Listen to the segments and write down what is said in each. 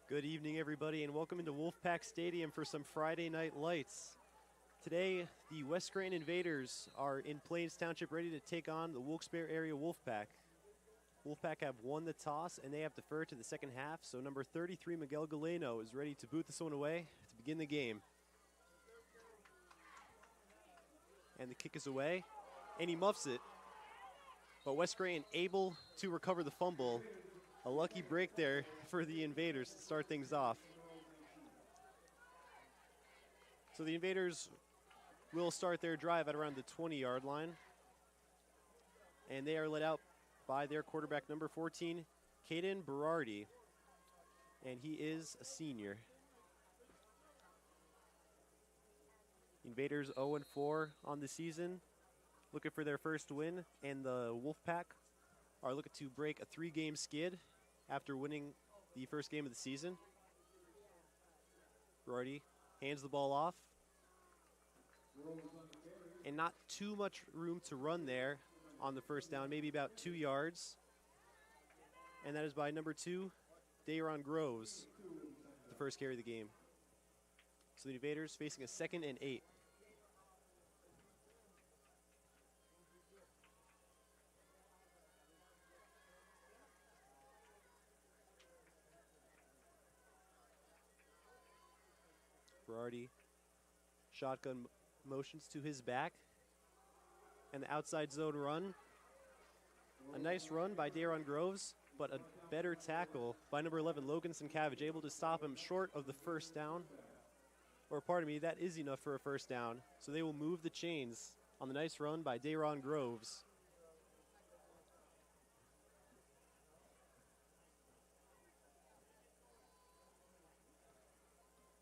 Good evening, everybody, and welcome into Wolfpack Stadium for some Friday Night Lights. Today, the West Scranton Invaders are in Plains Township ready to take on the Wilkes-Barre area Wolfpack. Wolfpack have won the toss, and they have deferred to the second half, so number 33, Miguel Galeno, is ready to boot this one away to begin the game. And the kick is away, and he muffs it. But West Scranton able to recover the fumble. A lucky break there for the Invaders to start things off. So the Invaders will start their drive at around the 20-yard line. And they are led out by their quarterback, number 14, Caden Berardi. And he is a senior. Invaders 0-4 on the season, looking for their first win. And the Wolfpack are looking to break a 3-game skid after winning the first game of the season. Berardi hands the ball off. And not too much room to run there on the first down, maybe about 2 yards. And that is by number 2, Dayron Groves, the first carry of the game. So the Invaders facing a 2nd and 8. Berardi shotgun motions to his back. And the outside zone run. A nice run by Dayron Groves, but a better tackle by number 11, Logan Sienkiewicz, able to stop him short of the first down. Or pardon me, that is enough for a first down. So they will move the chains on the nice run by Dayron Groves.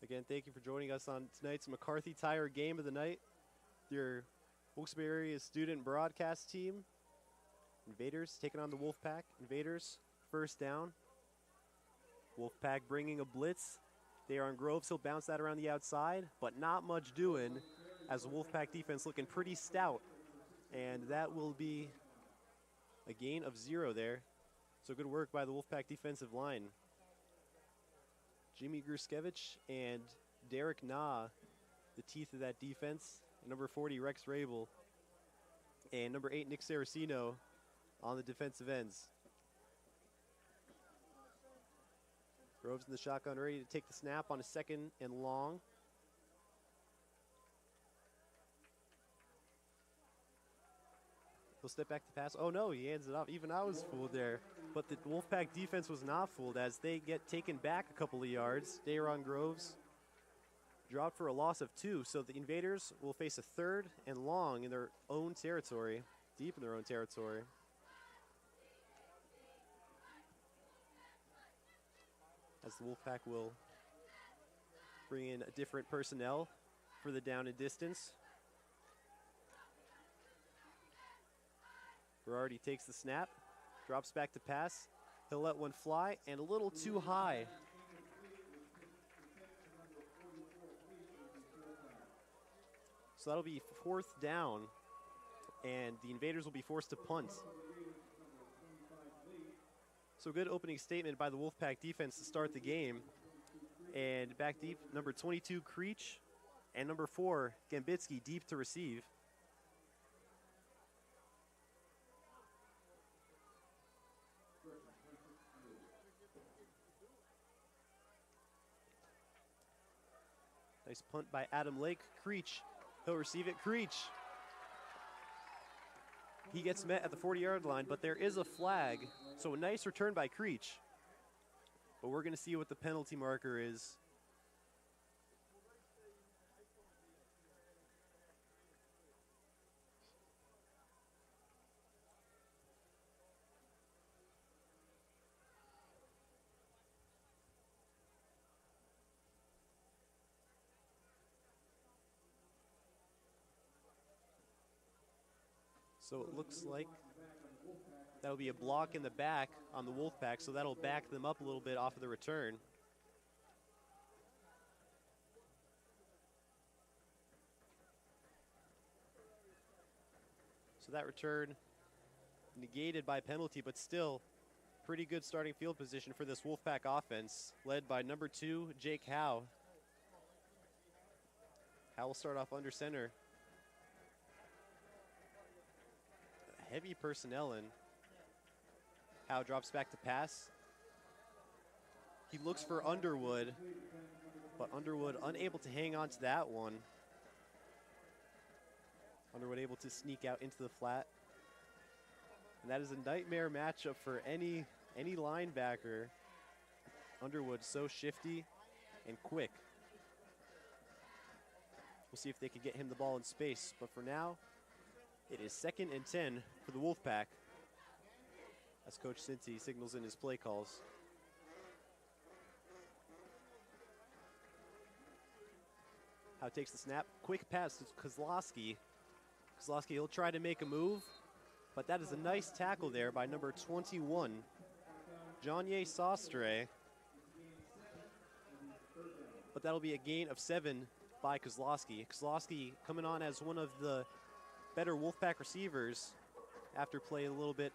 Again, thank you for joining us on tonight's McCarthy Tire Game of the Night. Your Wilkes-Barre area student broadcast team. Invaders taking on the Wolfpack. Invaders, first down. Wolfpack bringing a blitz. Dayron Groves, he'll bounce that around the outside, but not much doing as the Wolfpack defense looking pretty stout. And that will be a gain of 0 there. So good work by the Wolfpack defensive line. Jimmy Gruskevich and Derek Nah, the teeth of that defense. And number 40, Rex Rabel. And number 8, Nick Saraceno on the defensive ends. Groves in the shotgun, ready to take the snap on a 2nd and long. He'll step back to pass. Oh no, he hands it off. Even I was fooled there. But the Wolfpack defense was not fooled as they get taken back a couple of yards. Dayron Groves dropped for a loss of 2. So the Invaders will face a 3rd and long in their own territory, deep in their own territory. As the Wolfpack will bring in a different personnel for the down and distance. Berardi takes the snap, drops back to pass. He'll let one fly, and a little too high. So that'll be 4th down, and the Invaders will be forced to punt. So good opening statement by the Wolfpack defense to start the game. And back deep, number 22, Creech, and number 4, Gambitsky, deep to receive. Nice punt by Adam Lake. Creech, he'll receive it. Creech. He gets met at the 40-yard line, but there is a flag. So a nice return by Creech. But we're going to see what the penalty marker is. So it looks like that'll be a block in the back on the Wolfpack, so that'll back them up a little bit off of the return. So that return negated by penalty, but still Pretty good starting field position for this Wolfpack offense, led by number 2, Jake Howe. Howe will start off under center. Heavy personnel in. Howe drops back to pass. He looks for Underwood, but Underwood unable to hang on to that one. Underwood able to sneak out into the flat. And that is a nightmare matchup for any linebacker. Underwood so shifty and quick. We'll see if they can get him the ball in space, but for now, it is 2nd and 10 for the Wolfpack as Coach Cinti signals in his play calls. Howe takes the snap, quick pass to Kozlowski. Kozlowski, he'll try to make a move, but that is a nice tackle there by number 21, Janye Sostre. But that'll be a gain of 7 by Kozlowski. Kozlowski coming on as one of the better Wolfpack receivers after playing a little bit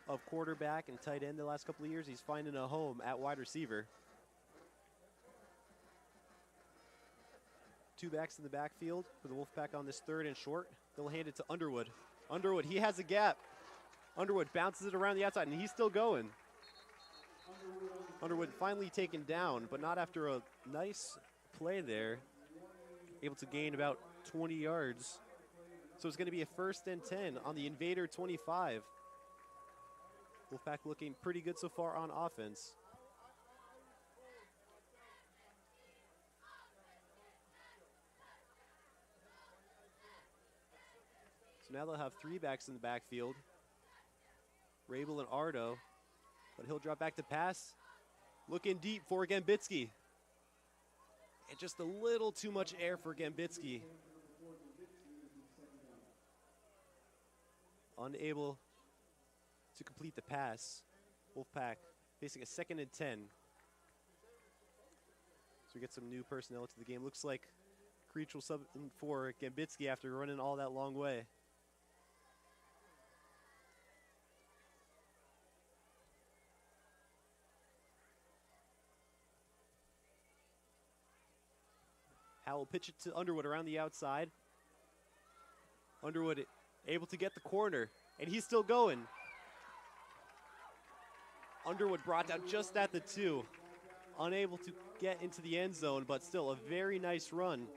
of quarterback and tight end the last couple of years. He's finding a home at wide receiver. 2 backs in the backfield for the Wolfpack on this 3rd and short. They'll hand it to Underwood. Underwood, he has a gap. Underwood bounces it around the outside, and he's still going. Underwood finally taken down, but not after a nice play there. Able to gain about 20 yards. So it's going to be a 1st and 10 on the Invader 25. Wolfpack looking pretty good so far on offense. So now they'll have 3 backs in the backfield. Rabel and Ardo, but he'll drop back to pass. Looking deep for Gambitsky. And just a little too much air for Gambitsky. Unable to complete the pass. Wolfpack facing a 2nd and 10. So we get some new personnel to the game. Looks like Creech will sub in for Gambitsky after running all that long way. Howe will pitch it to Underwood around the outside. Underwood able to get the corner, and he's still going. Underwood brought down just at the 2. Unable to get into the end zone, but still a very nice run.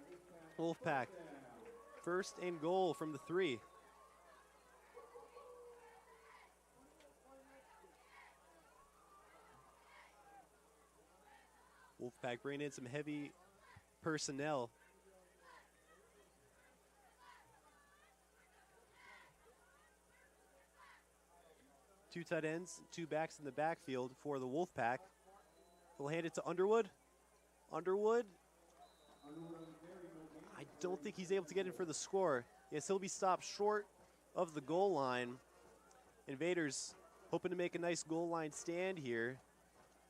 Wolfpack, 1st and goal from the 3. Wolfpack bringing in some heavy personnel. Two tight ends, 2 backs in the backfield for the Wolfpack. They'll hand it to Underwood. Underwood, I don't think he's able to get in for the score. Yes, he'll be stopped short of the goal line. Invaders hoping to make a nice goal line stand here.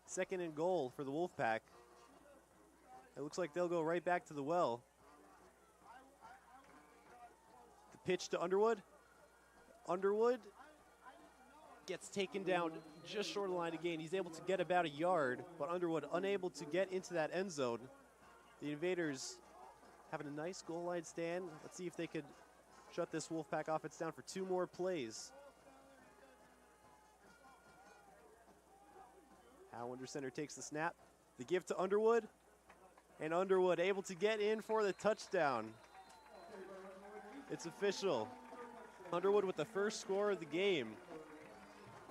2nd and goal for the Wolfpack. It looks like they'll go right back to the well. The pitch to Underwood. Underwood gets taken down just short of the line of gain. He's able to get about a yard, but Underwood unable to get into that end zone. The Invaders having a nice goal line stand. Let's see if they could shut this Wolfpack offense down for 2 more plays. Howe under center takes the snap. The give to Underwood. And Underwood able to get in for the touchdown. It's official. Underwood with the first score of the game.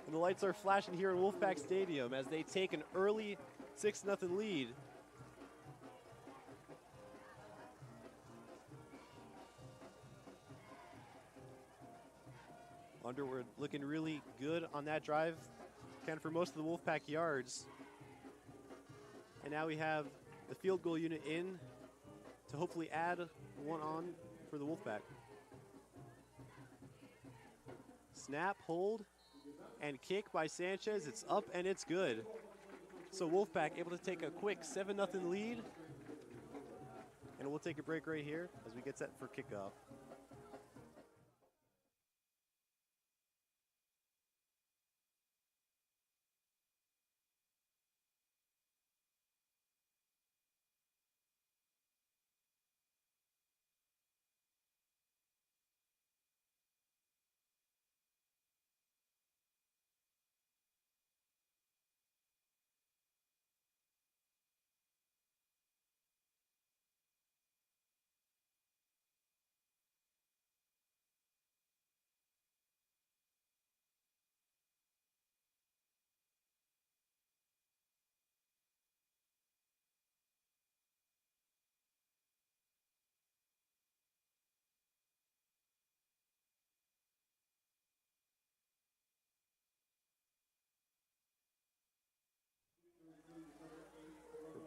And the lights are flashing here in Wolfpack Stadium as they take an early 6-0 lead. Underwood looking really good on that drive. Accounted for most of the Wolfpack yards. And now we have the field goal unit in to hopefully add 1 on for the Wolfpack. Snap, hold, and kick by Sanchez. It's up and it's good. So Wolfpack able to take a quick 7-0 lead. And we'll take a break right here as we get set for kickoff.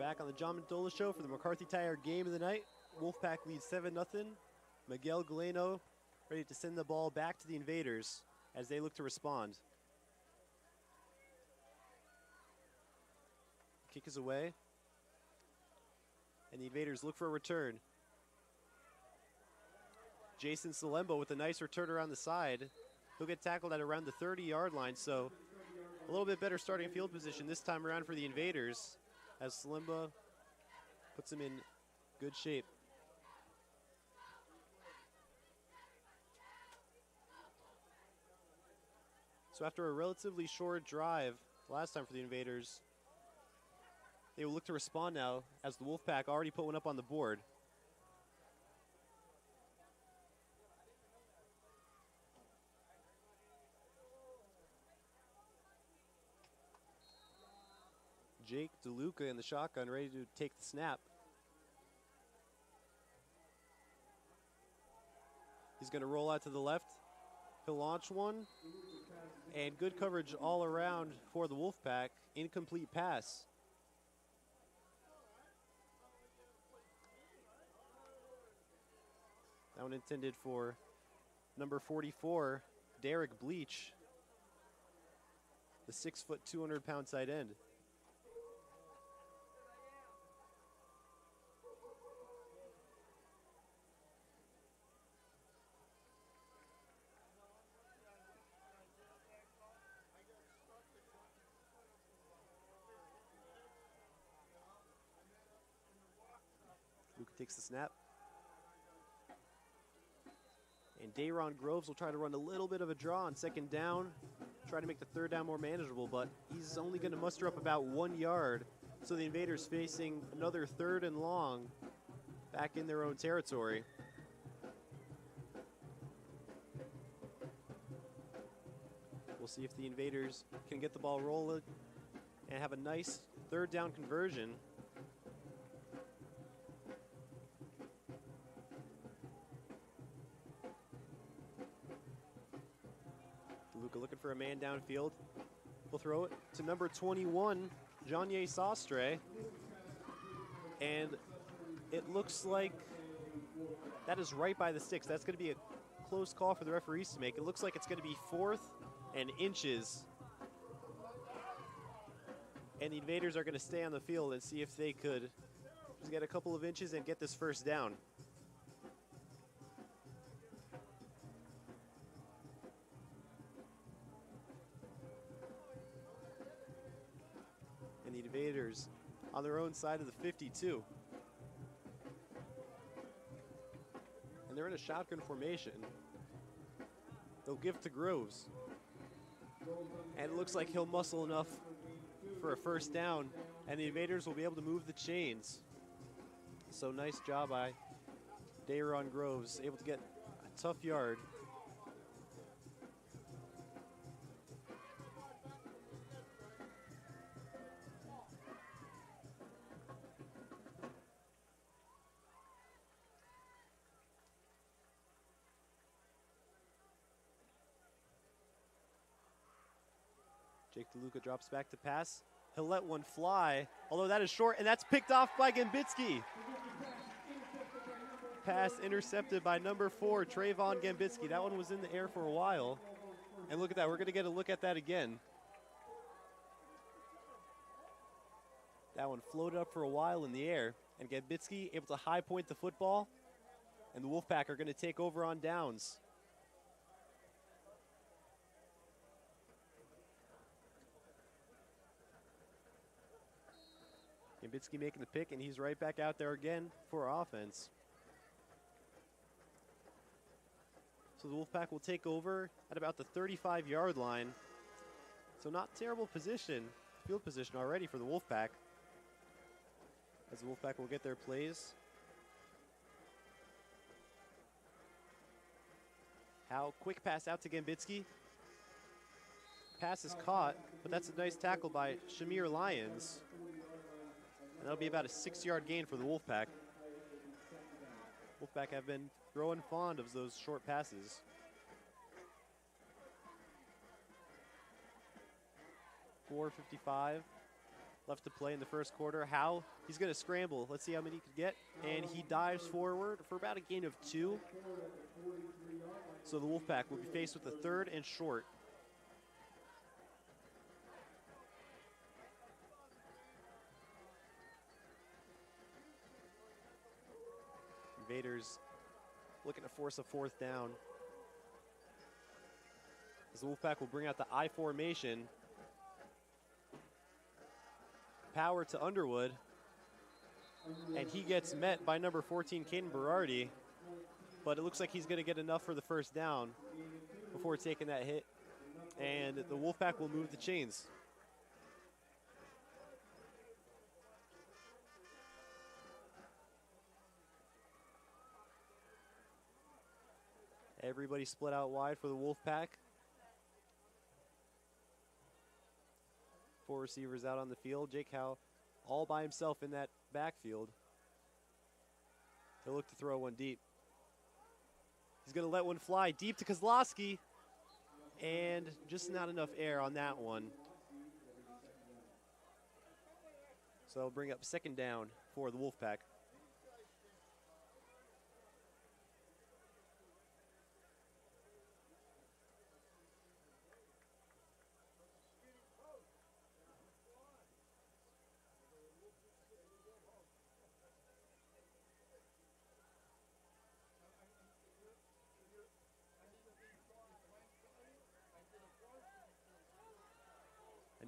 back on the John Mandola Show for the McCarthy Tire game of the night. Wolfpack leads 7-0. Miguel Galeno ready to send the ball back to the Invaders as they look to respond. Kick is away. And the Invaders look for a return. Jason Salembo with a nice return around the side. He'll get tackled at around the 30-yard line, so a little bit better starting field position this time around for the Invaders as Salemba puts him in good shape. So after a relatively short drive last time for the Invaders, they will look to respond now as the Wolfpack already put one up on the board. Jake DeLuca in the shotgun, ready to take the snap. He's going to roll out to the left. He'll launch one. And good coverage all around for the Wolfpack. Incomplete pass. That one intended for number 44, Derek Bleach, the 6', 200-pound tight end. Luca takes the snap. And Dayron Groves will try to run a little bit of a draw on second down, try to make the third down more manageable, but he's only going to muster up about 1 yard. So the Invaders facing another 3rd and long back in their own territory. We'll see if the Invaders can get the ball rolling and have a nice 3rd down conversion. Luca looking for a man downfield. We'll throw it to number 21, Janye Sastre. And it looks like that is right by the sticks. That's going to be a close call for the referees to make. It looks like it's going to be 4th and inches. And the Invaders are going to stay on the field and see if they could just get a couple of inches and get this first down. And the Invaders on their own side of the 52. And they're in a shotgun formation. They'll give to Groves. And it looks like he'll muscle enough for a first down, and the Invaders will be able to move the chains. So nice job by Dayron Groves, able to get a tough yard. Jake DeLuca drops back to pass. He'll let one fly, although that is short, and that's picked off by Gambitsky. Pass intercepted by number 4, Trayvon Gambitsky. That one was in the air for a while. And look at that, we're gonna get a look at that again. That one floated up for a while in the air, and Gambitsky able to high point the football, and the Wolfpack are gonna take over on downs. Gambitsky making the pick, and he's right back out there again for offense. So the Wolfpack will take over at about the 35-yard line. So not terrible position, field position already for the Wolfpack. As the Wolfpack will get their plays. Howe, quick pass out to Gambitsky. Pass is caught, but that's a nice tackle by Shamir Lyons. And that'll be about a 6-yard gain for the Wolfpack. Wolfpack have been growing fond of those short passes. .455 left to play in the first quarter. Howe, he's going to scramble. Let's see how many he can get. And he dives forward for about a gain of 2. So the Wolfpack will be faced with a 3rd and short. Invaders looking to force a 4th down. As the Wolfpack will bring out the I formation. Power to Underwood. And he gets met by number 14, Caden Berardi. But it looks like he's going to get enough for the 1st down before taking that hit. And the Wolfpack will move the chains. Everybody split out wide for the Wolfpack. 4 receivers out on the field. Jake Howe all by himself in that backfield. He'll look to throw one deep. He's going to let one fly deep to Kozlowski. And just not enough air on that one. So that'll bring up 2nd down for the Wolfpack.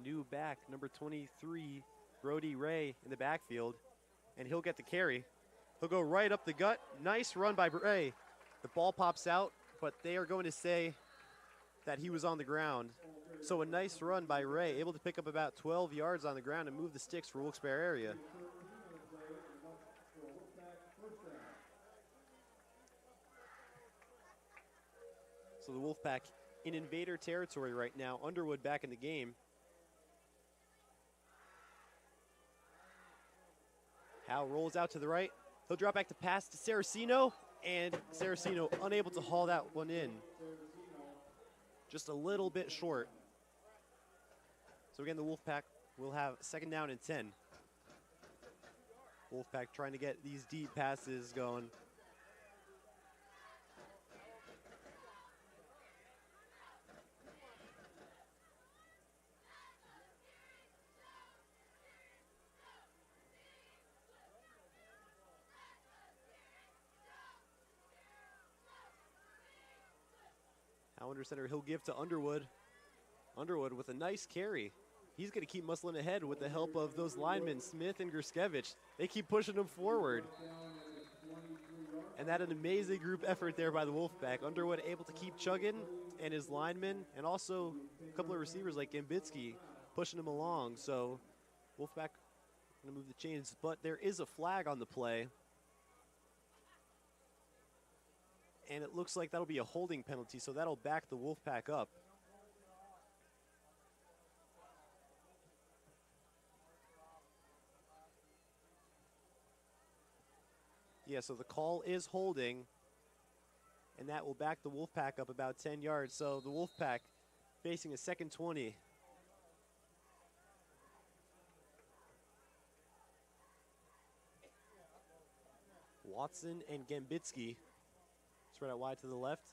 New back, number 23, Brody Ray in the backfield, and he'll get the carry. He'll go right up the gut. Nice run by Ray. The ball pops out, but they are going to say that he was on the ground. So a nice run by Ray, able to pick up about 12 yards on the ground and move the sticks for Wilkes-Barre area. So the Wolfpack in invader territory right now. Underwood back in the game. Howe rolls out to the right. He'll drop back to pass to Saraceno, and Saraceno unable to haul that one in. Just a little bit short. So again, the Wolfpack will have 2nd down and 10. Wolfpack trying to get these deep passes going. Under center, he'll give to Underwood. Underwood with a nice carry. He's going to keep muscling ahead with the help of those linemen, Smith and Gruskevich. They keep pushing him forward. And that an amazing group effort there by the Wolfpack. Underwood able to keep chugging, and his linemen, and also a couple of receivers like Gambitsky pushing him along. So Wolfpack going to move the chains, but there is a flag on the play. And it looks like that'll be a holding penalty, so that'll back the Wolfpack up. Yeah, so the call is holding, and that will back the Wolfpack up about 10 yards. So the Wolfpack facing a 2nd 20. Watson and Gambitsky spread out wide to the left.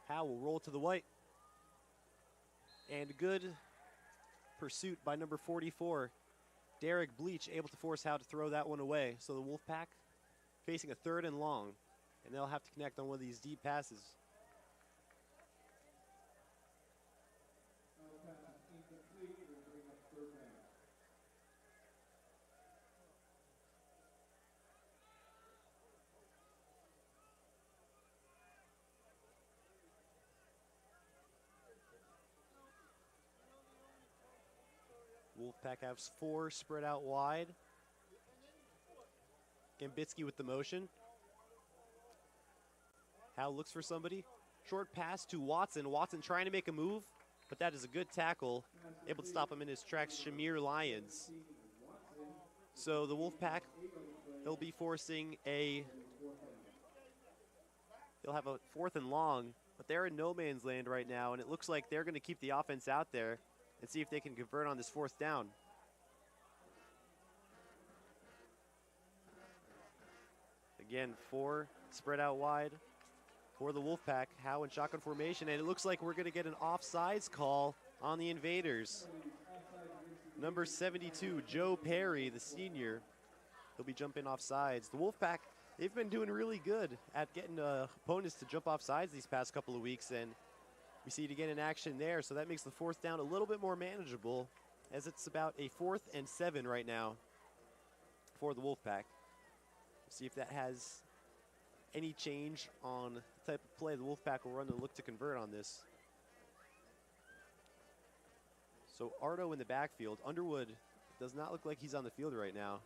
Howe will roll to the white. And good pursuit by number 44. Derek Bleach able to force Howe to throw that one away. So the Wolfpack facing a 3rd and long. And they'll have to connect on one of these deep passes. Wolfpack has 4 spread out wide. Gambitsky with the motion. Howe looks for somebody. Short pass to Watson. Watson trying to make a move, but that is a good tackle. Able to stop him in his tracks, Shamir Lyons. So the Wolfpack, they'll be forcing they'll have a 4th and long, but they're in no man's land right now, and it looks like they're going to keep the offense out there and see if they can convert on this 4th down. Again, 4 spread out wide for the Wolfpack. Howe in shotgun formation, and it looks like we're going to get an offsides call on the Invaders. Number 72, Joe Perry, the senior. He'll be jumping off sides. The Wolfpack, they've been doing really good at getting opponents to jump off sides these past couple of weeks, and we see it again in action there, so that makes the 4th down a little bit more manageable, as it's about a 4th and 7 right now for the Wolfpack. See if that has any change on the type of play the Wolfpack will run to look to convert on this. So Ardo in the backfield. Underwood does not look like he's on the field right now.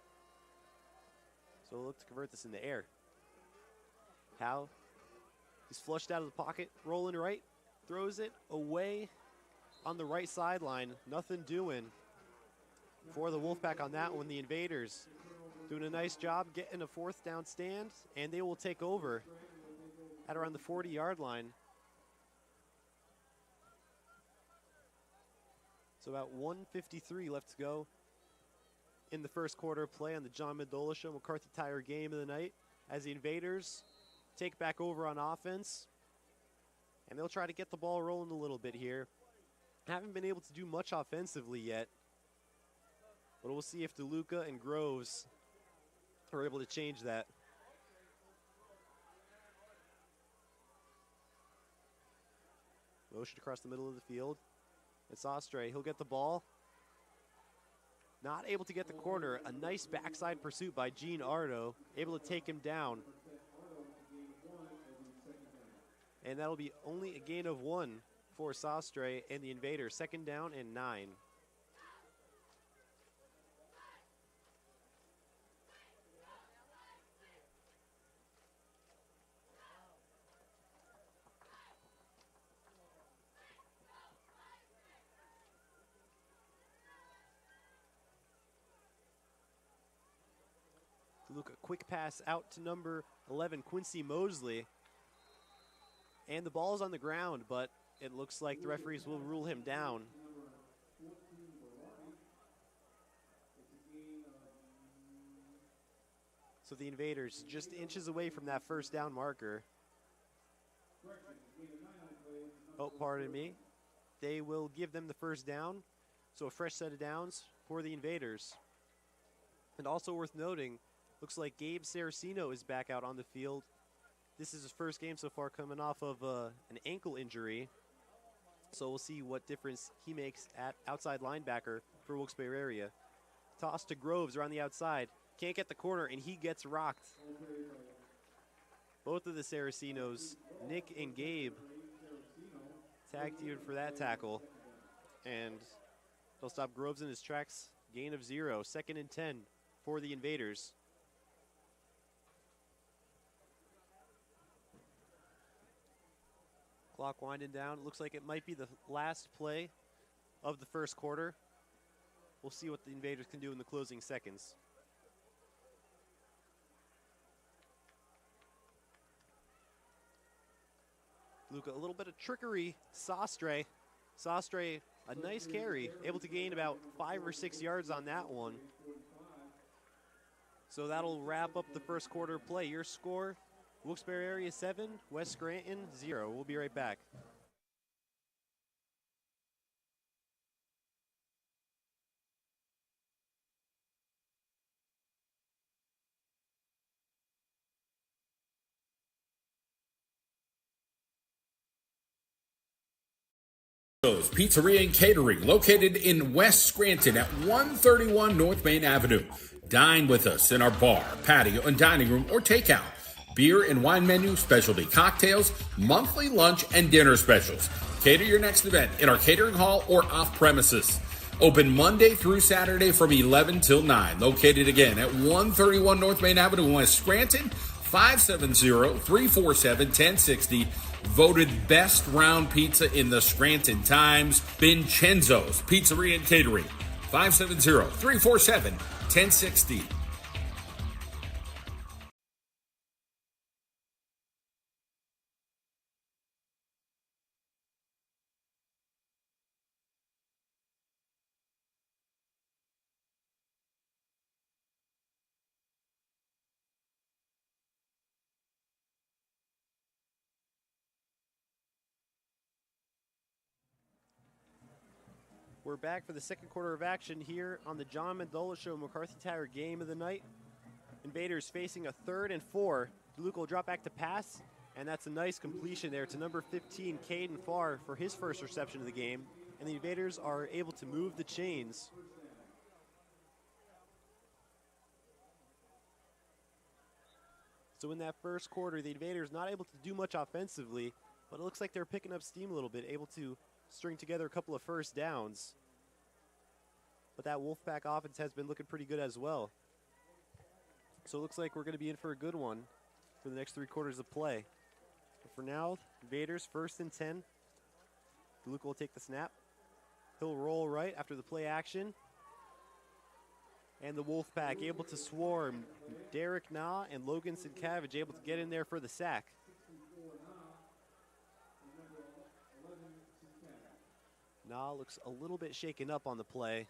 So we'll look to convert this in the air. Howe, he's flushed out of the pocket, rolling right, throws it away on the right sideline. Nothing doing for the Wolfpack on that one. The Invaders doing a nice job getting a 4th down stand, and they will take over at around the 40-yard line. So about 1:53 left to go in the first quarter of play on the John Mendola Show McCarthy Tire game of the night, as the Invaders take back over on offense, and they'll try to get the ball rolling a little bit here. Haven't been able to do much offensively yet, but we'll see if DeLuca and Groves are able to change that. Motion across the middle of the field. It's Ostre. He'll get the ball. Not able to get the corner. A nice backside pursuit by Gene Ardo. Able to take him down. And that'll be only a gain of 1 for Sastre and the Invaders. 2nd down and 9. Look, a quick pass out to number 11, Quincy Mosley. And the ball is on the ground, but it looks like the referees will rule him down. So the Invaders just inches away from that 1st down marker. Oh, pardon me. They will give them the 1st down. So a fresh set of downs for the Invaders. And also worth noting, looks like Gabe Saraceno is back out on the field. This is his first game so far, coming off of an ankle injury. So we'll see what difference he makes at outside linebacker for Wilkes-Barre area. Toss to Groves around the outside. Can't get the corner, and he gets rocked. Both of the Saracenos, Nick and Gabe, tag teamed for that tackle. And they'll stop Groves in his tracks. Gain of 0. 2nd and 10 for the Invaders. Clock winding down. It looks like it might be the last play of the first quarter. We'll see what the Invaders can do in the closing seconds. Luca, a little bit of trickery. Sastre. Sastre, a nice carry. Able to gain about 5 or 6 yards on that one. So that'll wrap up the first quarter of play. Your score, Wilkes-Barre area 7, West Scranton 0. We'll be right back. Pizzeria and Catering, located in West Scranton at 131 North Main Avenue. Dine with us in our bar, patio, and dining room, or takeout. Beer and wine menu, specialty cocktails, monthly lunch and dinner specials. Cater your next event in our catering hall or off premises. Open Monday through Saturday from 11 till 9. Located again at 131 North Main Avenue, West Scranton, 570-347-1060. Voted best round pizza in the Scranton Times. Vincenzo's Pizzeria and Catering, 570-347-1060. We're back for the second quarter of action here on the John Mendola Show McCarthy Tire game of the night. Invaders facing a 3rd and 4. DeLuca will drop back to pass, and that's a nice completion there to number 15, Caden Farr, for his first reception of the game. And the Invaders are able to move the chains. So in that first quarter, the Invaders not able to do much offensively, but it looks like they're picking up steam a little bit, able to string together a couple of first downs. But that Wolfpack offense has been looking pretty good as well. So it looks like we're going to be in for a good one for the next 3 quarters of play. But for now, Invaders 1st and 10. DeLuca will take the snap. He'll roll right after the play action. And the Wolfpack able to swarm. Derek Na and Logan Sinkavage able to get in there for the sack. Na looks a little bit shaken up on the play.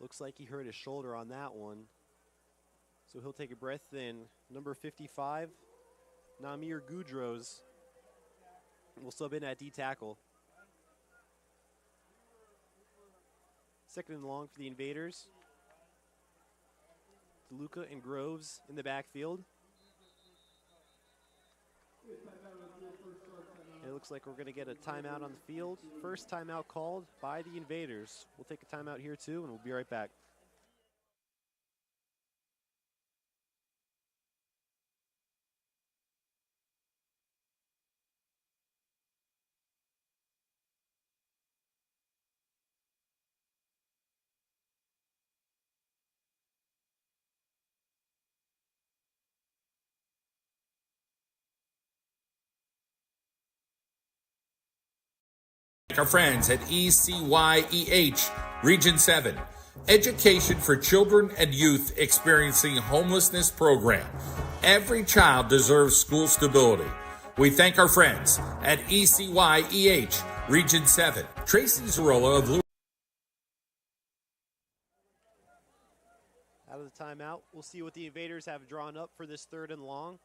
Looks like he hurt his shoulder on that one. So he'll take a breath in. Number 55, Namir Gudros, will sub in at D-tackle. 2nd and long for the Invaders. DeLuca and Groves in the backfield. It looks like we're going to get a timeout on the field. First timeout called by the Invaders. We'll take a timeout here too, and we'll be right back. Our friends at ECYEH Region 7, Education for Children and Youth Experiencing Homelessness Program. Every child deserves school stability. We thank our friends at ECYEH Region 7. Tracy Zarola of Louis. Out of the timeout, we'll see what the Invaders have drawn up for this 3rd and long.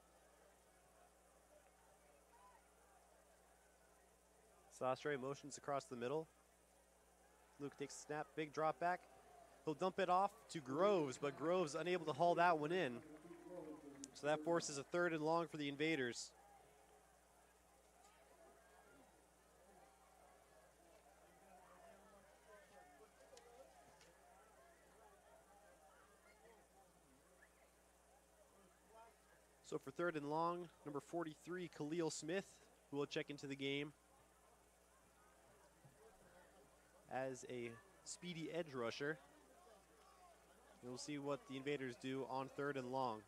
Sastre motions across the middle. Luke takes a snap, big drop back. He'll dump it off to Groves, but Groves unable to haul that one in. So that forces a 3rd and long for the Invaders. So for 3rd and long, number 43, Khalil Smith, who will check into the game as a speedy edge rusher. And we'll see what the Invaders do on 3rd and long.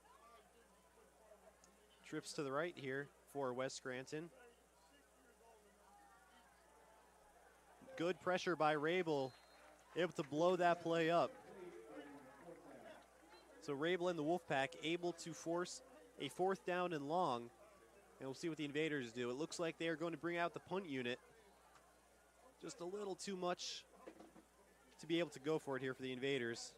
Trips to the right here for West Scranton. Good pressure by Rabel, able to blow that play up. So Rabel and the Wolfpack able to force a 4th down and long. And we'll see what the Invaders do. It looks like they are going to bring out the punt unit. Just a little too much to be able to go for it here for the Invaders.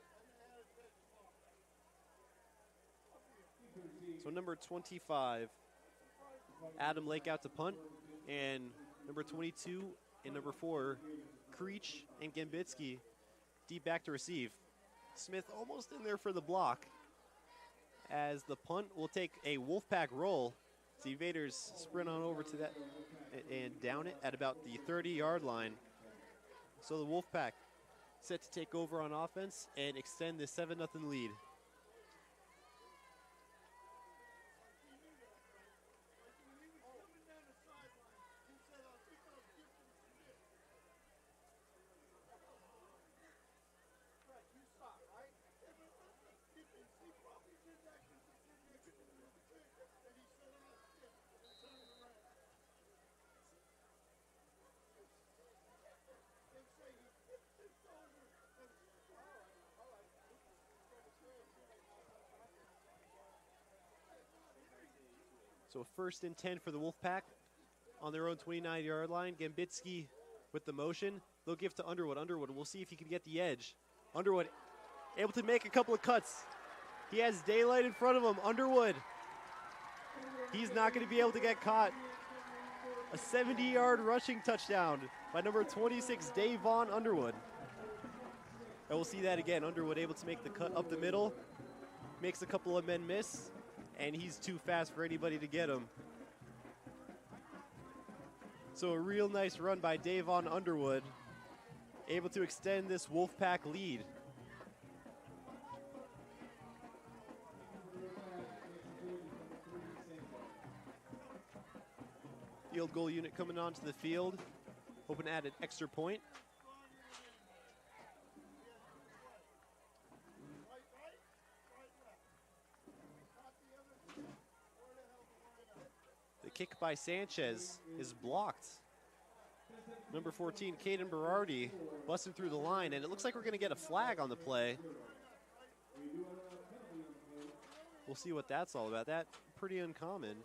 So number 25, Adam Lake out to punt, and number 22 and number 4, Creech and Gambitsky deep back to receive. Smith almost in there for the block, as the punt will take a Wolfpack roll. The Invaders sprint on over to that and down it at about the 30-yard line. So the Wolfpack set to take over on offense and extend this 7-0 lead. So 1st and 10 for the Wolfpack on their own 29-yard line. Gambitsky with the motion. They'll give to Underwood. Underwood, we'll see if he can get the edge. Underwood able to make a couple of cuts. He has daylight in front of him. Underwood He's not going to be able to get caught. A 70-yard rushing touchdown by number 26, Davon Underwood. And we'll see that again. Underwood able to make the cut up the middle. Makes a couple of men miss, and he's too fast for anybody to get him. So a real nice run by Davon Underwood, able to extend this Wolfpack lead. Field goal unit coming onto the field, hoping to add an extra point. The kick by Sanchez is blocked. Number 14, Caden Berardi, busting through the line, and it looks like we're going to get a flag on the play. We'll see what that's all about. That's pretty uncommon.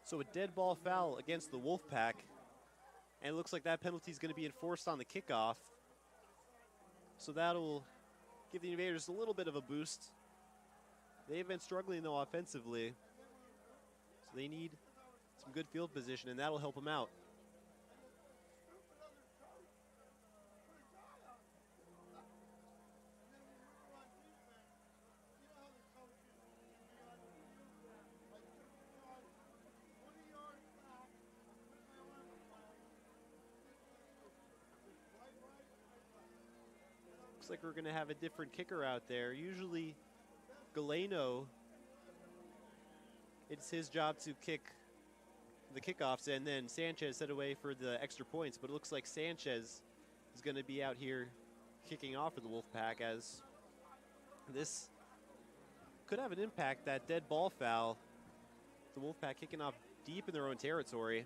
So a dead ball foul against the Wolfpack. And it looks like that penalty is going to be enforced on the kickoff. So that'll give the Invaders a little bit of a boost. They've been struggling, though, offensively. So they need some good field position, and that'll help them out. Looks like we're going to have a different kicker out there. Usually Galeno, it's his job to kick the kickoffs, and then Sanchez set away for the extra points. But it looks like Sanchez is going to be out here kicking off for the Wolfpack, as this could have an impact, that dead ball foul. The Wolfpack kicking off deep in their own territory.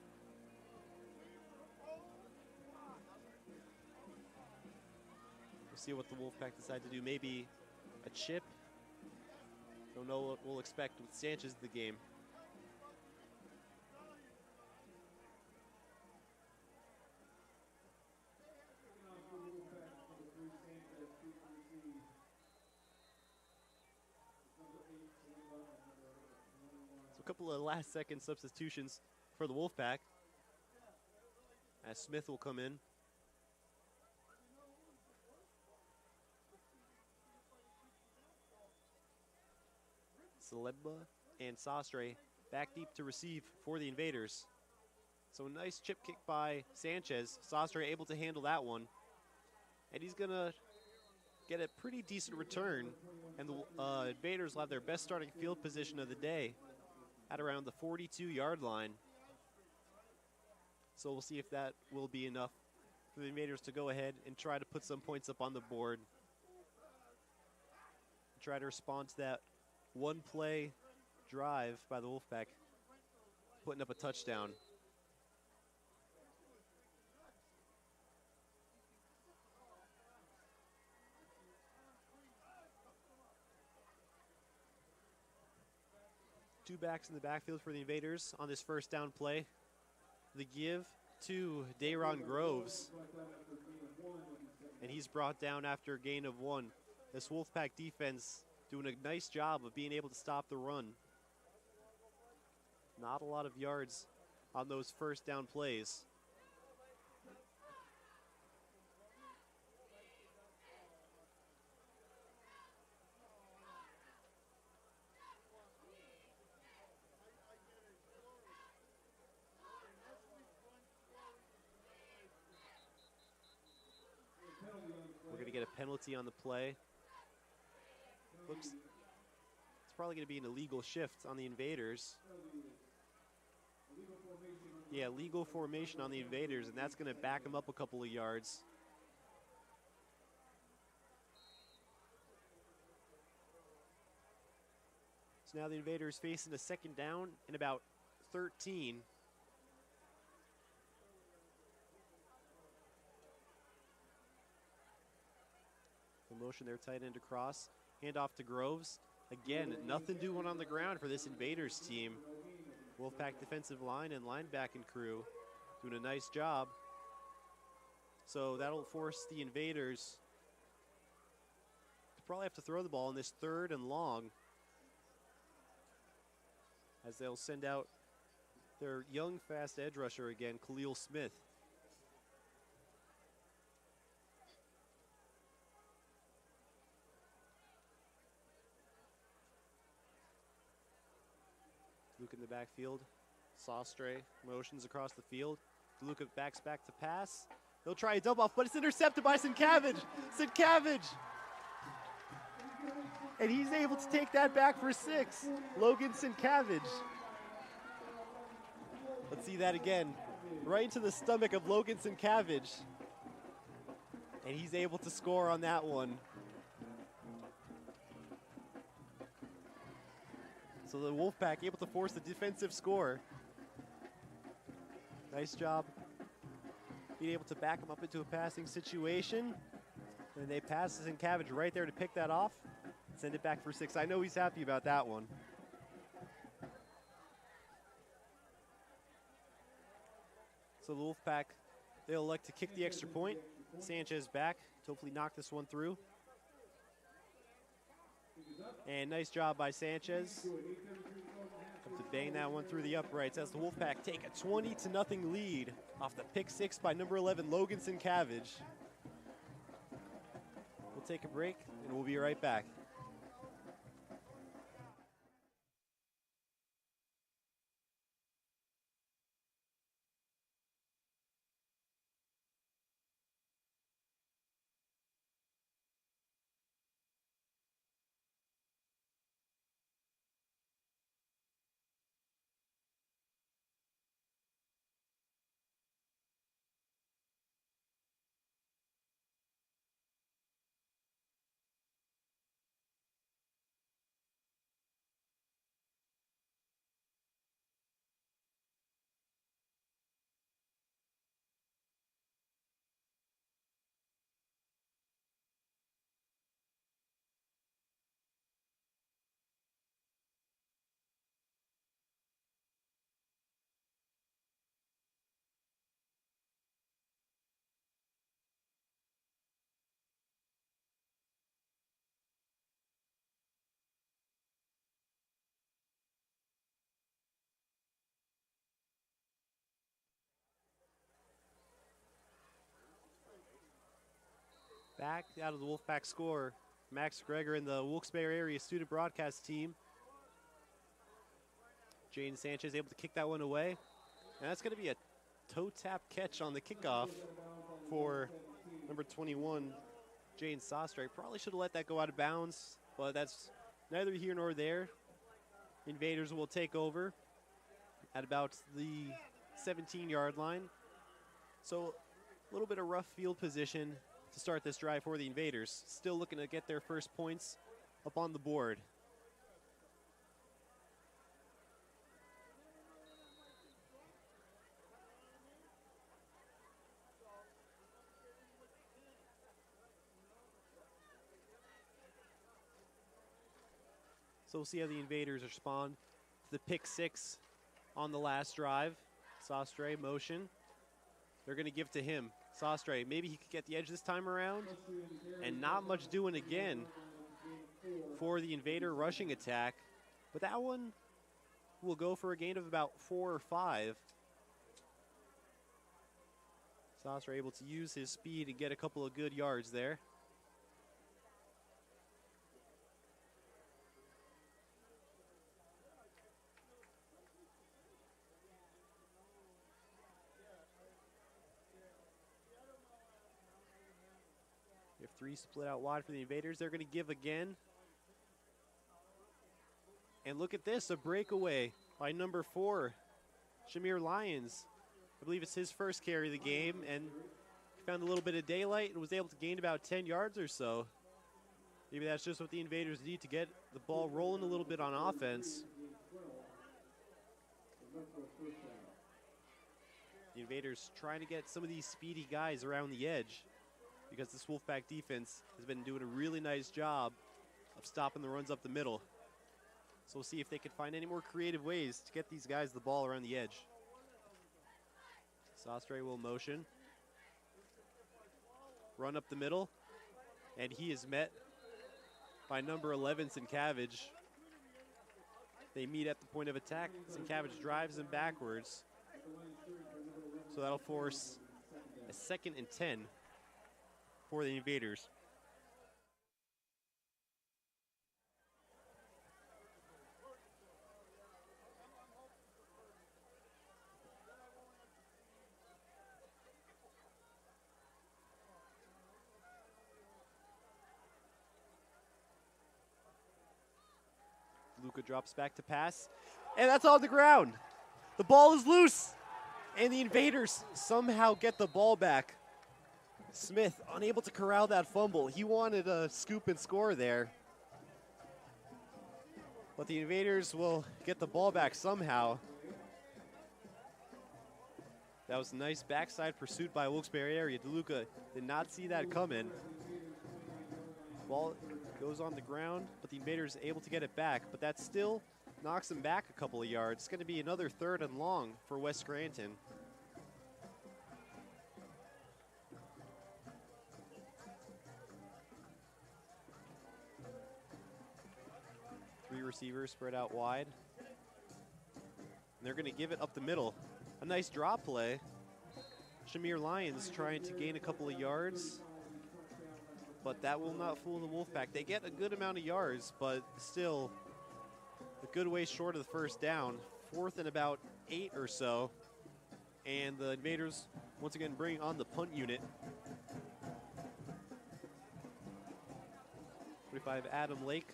We'll see what the Wolfpack decide to do. Maybe a chip. Don't know what we'll expect with Sanchez in the game. So a couple of last-second substitutions for the Wolfpack, as Smith will come in. Celebba and Sastre back deep to receive for the Invaders. So a nice chip kick by Sanchez. Sastre able to handle that one. And he's going to get a pretty decent return. And the Invaders will have their best starting field position of the day at around the 42-yard line. So we'll see if that will be enough for the Invaders to go ahead and try to put some points up on the board. Try to respond to that one-play drive by the Wolfpack, putting up a touchdown. Two backs in the backfield for the Invaders on this first down play. The give to Dayron Groves, and he's brought down after a gain of 1. This Wolfpack defense doing a nice job of being able to stop the run. Not a lot of yards on those first down plays. We're going to get a penalty on the play. Looks, it's probably going to be an illegal shift on the Invaders. Yeah, legal formation on the Invaders, and that's going to back them up a couple of yards. So now the Invaders facing a second down and about 13. The motion there, tight end across. Hand off to Groves. Again, nothing doing on the ground for this Invaders team. Wolfpack defensive line and linebacking crew doing a nice job. So that'll force the Invaders to probably have to throw the ball in this 3rd and long, as they'll send out their young, fast edge rusher again, Khalil Smith. Luke in the backfield. Sostre motions across the field. DeLuca backs back to pass. He'll try a dump off, but it's intercepted by Sienkiewicz. Sienkiewicz! And he's able to take that back for 6. Logan Sienkiewicz. Let's see that again. Right into the stomach of Logan Sienkiewicz. And he's able to score on that one. So the Wolfpack able to force the defensive score. Nice job being able to back him up into a passing situation. And they pass Sienkiewicz right there to pick that off. Send it back for 6. I know he's happy about that one. So the Wolfpack, they'll elect to kick the extra point. Sanchez back to hopefully knock this one through. And nice job by Sanchez to bang that one through the uprights as the Wolfpack take a 20-0 lead off the pick 6 by number 11, Logan Sienkiewicz. We'll take a break and we'll be right back. Back out of the Wolfpack score, Max Greger and the Wilkes-Barre area student broadcast team. Jaden Sanchez able to kick that one away. And that's going to be a toe tap catch on the kickoff for number 21, Jaden Sostre. Probably should have let that go out of bounds, but that's neither here nor there. Invaders will take over at about the 17-yard line. So a little bit of rough field position to start this drive for the Invaders. Still looking to get their first points up on the board. So we'll see how the Invaders respond to the pick 6 on the last drive. Sostre motion. They're going to give to him. Sostre, maybe he could get the edge this time around. And not much doing again for the Invader rushing attack. But that one will go for a gain of about 4 or 5. Sostre able to use his speed and get a couple of good yards there. We have 3 split out wide for the Invaders. They're going to give again. And look at this, a breakaway by number 4, Shamir Lyons. I believe it's his first carry of the game, and he found a little bit of daylight and was able to gain about 10 yards or so. Maybe that's just what the Invaders need to get the ball rolling a little bit on offense. The Invaders trying to get some of these speedy guys around the edge, because this Wolfpack defense has been doing a really nice job of stopping the runs up the middle. So we'll see if they can find any more creative ways to get these guys the ball around the edge. Sostre will motion. run up the middle, and he is met by number 11, Sienkiewicz. They meet at the point of attack. Sienkiewicz drives him backwards. So that'll force a 2nd and 10 for the Invaders. Luka drops back to pass, and that's on the ground. The ball is loose, and the Invaders somehow get the ball back. Smith unable to corral that fumble. He wanted a scoop and score there. But the Invaders will get the ball back somehow. That was a nice backside pursuit by Wilkes-Barre area. DeLuca did not see that coming. Ball goes on the ground, but the Invaders able to get it back. But that still knocks them back a couple of yards. It's going to be another 3rd and long for West Scranton. Three receivers spread out wide. And they're going to give it up the middle. A nice drop play. Shamir Lyons trying to gain a couple of yards, but that will not fool the Wolfpack. They get a good amount of yards, but still a good way short of the first down. 4th and about 8 or so. And the Invaders once again bring on the punt unit. 45 Adam Lake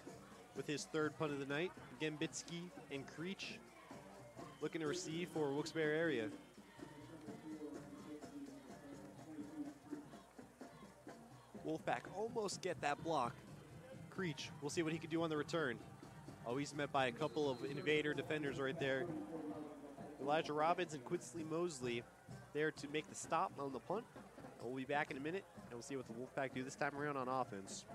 with his 3rd punt of the night. Gembitsky and Creech looking to receive for Wilkes-Barre area. Wolfpack almost get that block. Creech, we'll see what he can do on the return. Oh, he's met by a couple of Invader defenders right there. Elijah Robbins and Quincy Mosley there to make the stop on the punt. We'll be back in a minute, and we'll see what the Wolfpack do this time around on offense.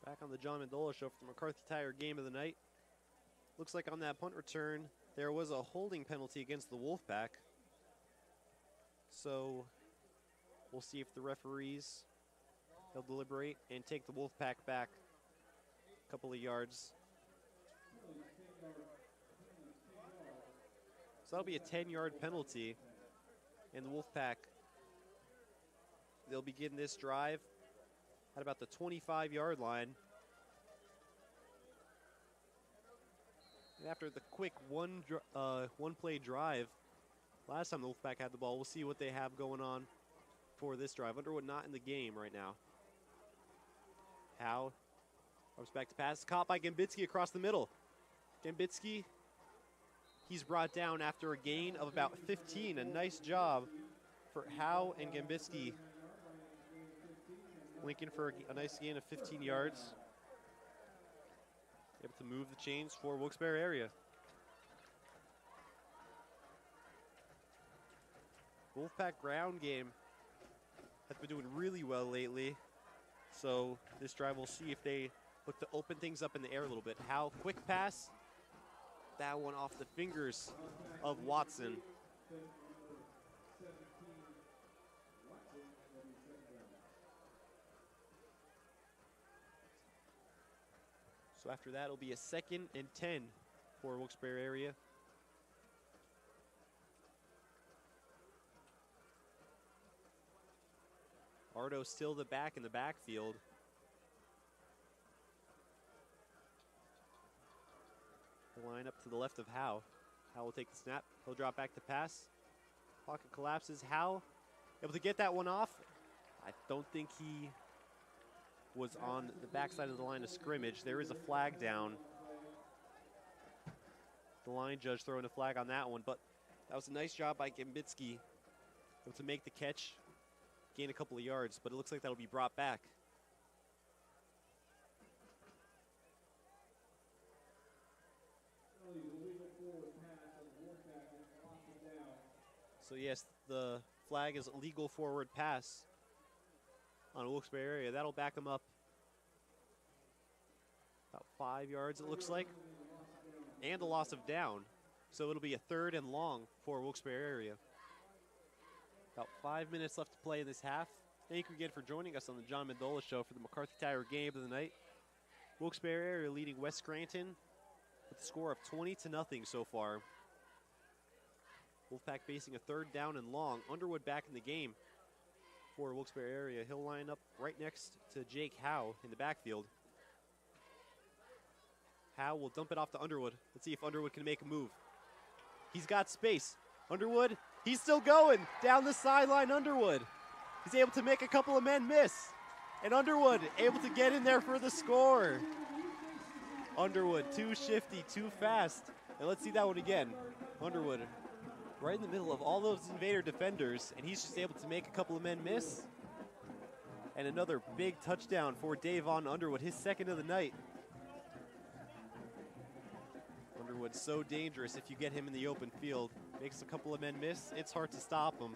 Back on the John Mendola show for the McCarthy Tire game of the night. Looks like on that punt return, there was a holding penalty against the Wolfpack. So we'll see if the referees, they'll deliberate and take the Wolfpack back a couple of yards. So that'll be a 10-yard penalty. And the Wolfpack, they'll begin this drive at about the 25-yard line. And after the quick one-play drive, last time the Wolfpack had the ball, we'll see what they have going on for this drive. Underwood not in the game right now. Howe comes back to pass, caught by Gembitsky across the middle. Gembitsky, he's brought down after a gain of about 15. A nice job for Howe and Gembitsky. Lincoln for a nice gain of 15 yards. Able to move the chains for Wilkes-Barre area. Wolfpack ground game has been doing really well lately. So this drive, we'll see if they look to open things up in the air a little bit. Howe, quick pass. That one off the fingers of Watson. So after that, it'll be a 2nd and 10 for Wilkes-Barre area. Ardo still the back in the backfield. Line up to the left of Howe. Howe will take the snap. He'll drop back to pass. Pocket collapses. Howe able to get that one off. I don't think he was on the backside of the line of scrimmage. There is a flag down. The line judge throwing a flag on that one, but that was a nice job by Gambitsky to make the catch, gain a couple of yards, but it looks like that'll be brought back. So yes, the flag is a legal forward pass on Wilkes-Barre area. That'll back them up about 5 yards, it looks like, and a loss of down. So it'll be a 3rd and long for Wilkes-Barre area. About 5 minutes left to play in this half. Thank you again for joining us on the John Mendola Show for the McCarthy Tire game of the night. Wilkes-Barre area leading West Scranton with a score of 20-0 so far. Wolfpack facing a 3rd down and long. Underwood back in the game for Wilkes-Barre area. He'll line up right next to Jake Howe in the backfield. Howe will dump it off to Underwood. Let's see if Underwood can make a move. He's got space. Underwood, he's still going down the sideline. Underwood, he's able to make a couple of men miss. And Underwood able to get in there for the score. Underwood, too shifty, too fast. And let's see that one again. Underwood, right in the middle of all those Invader defenders, and he's just able to make a couple of men miss. And another big touchdown for Davon Underwood, his 2nd of the night. Underwood's so dangerous if you get him in the open field. Makes a couple of men miss, it's hard to stop him.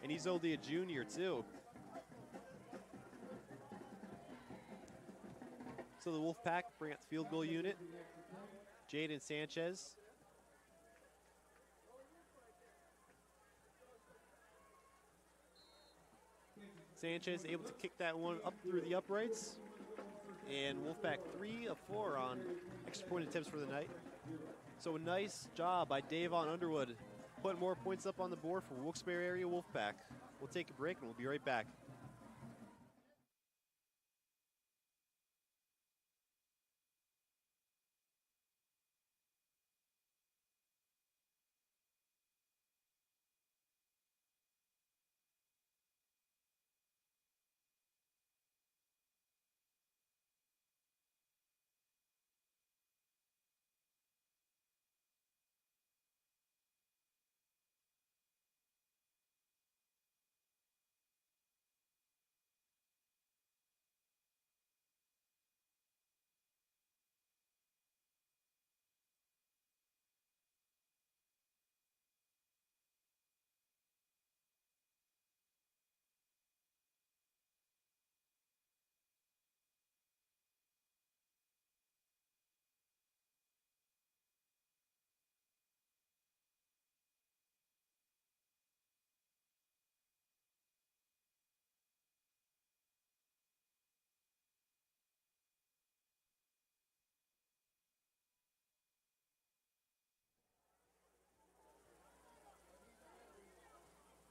And he's only a junior too. So the Wolfpack bring out the field goal unit. Jaden Sanchez. Sanchez able to kick that one up through the uprights. And Wolfpack 3 of 4 on extra point attempts for the night. So a nice job by Davon Underwood, putting more points up on the board for Wilkes-Barre area Wolfpack. We'll take a break and we'll be right back.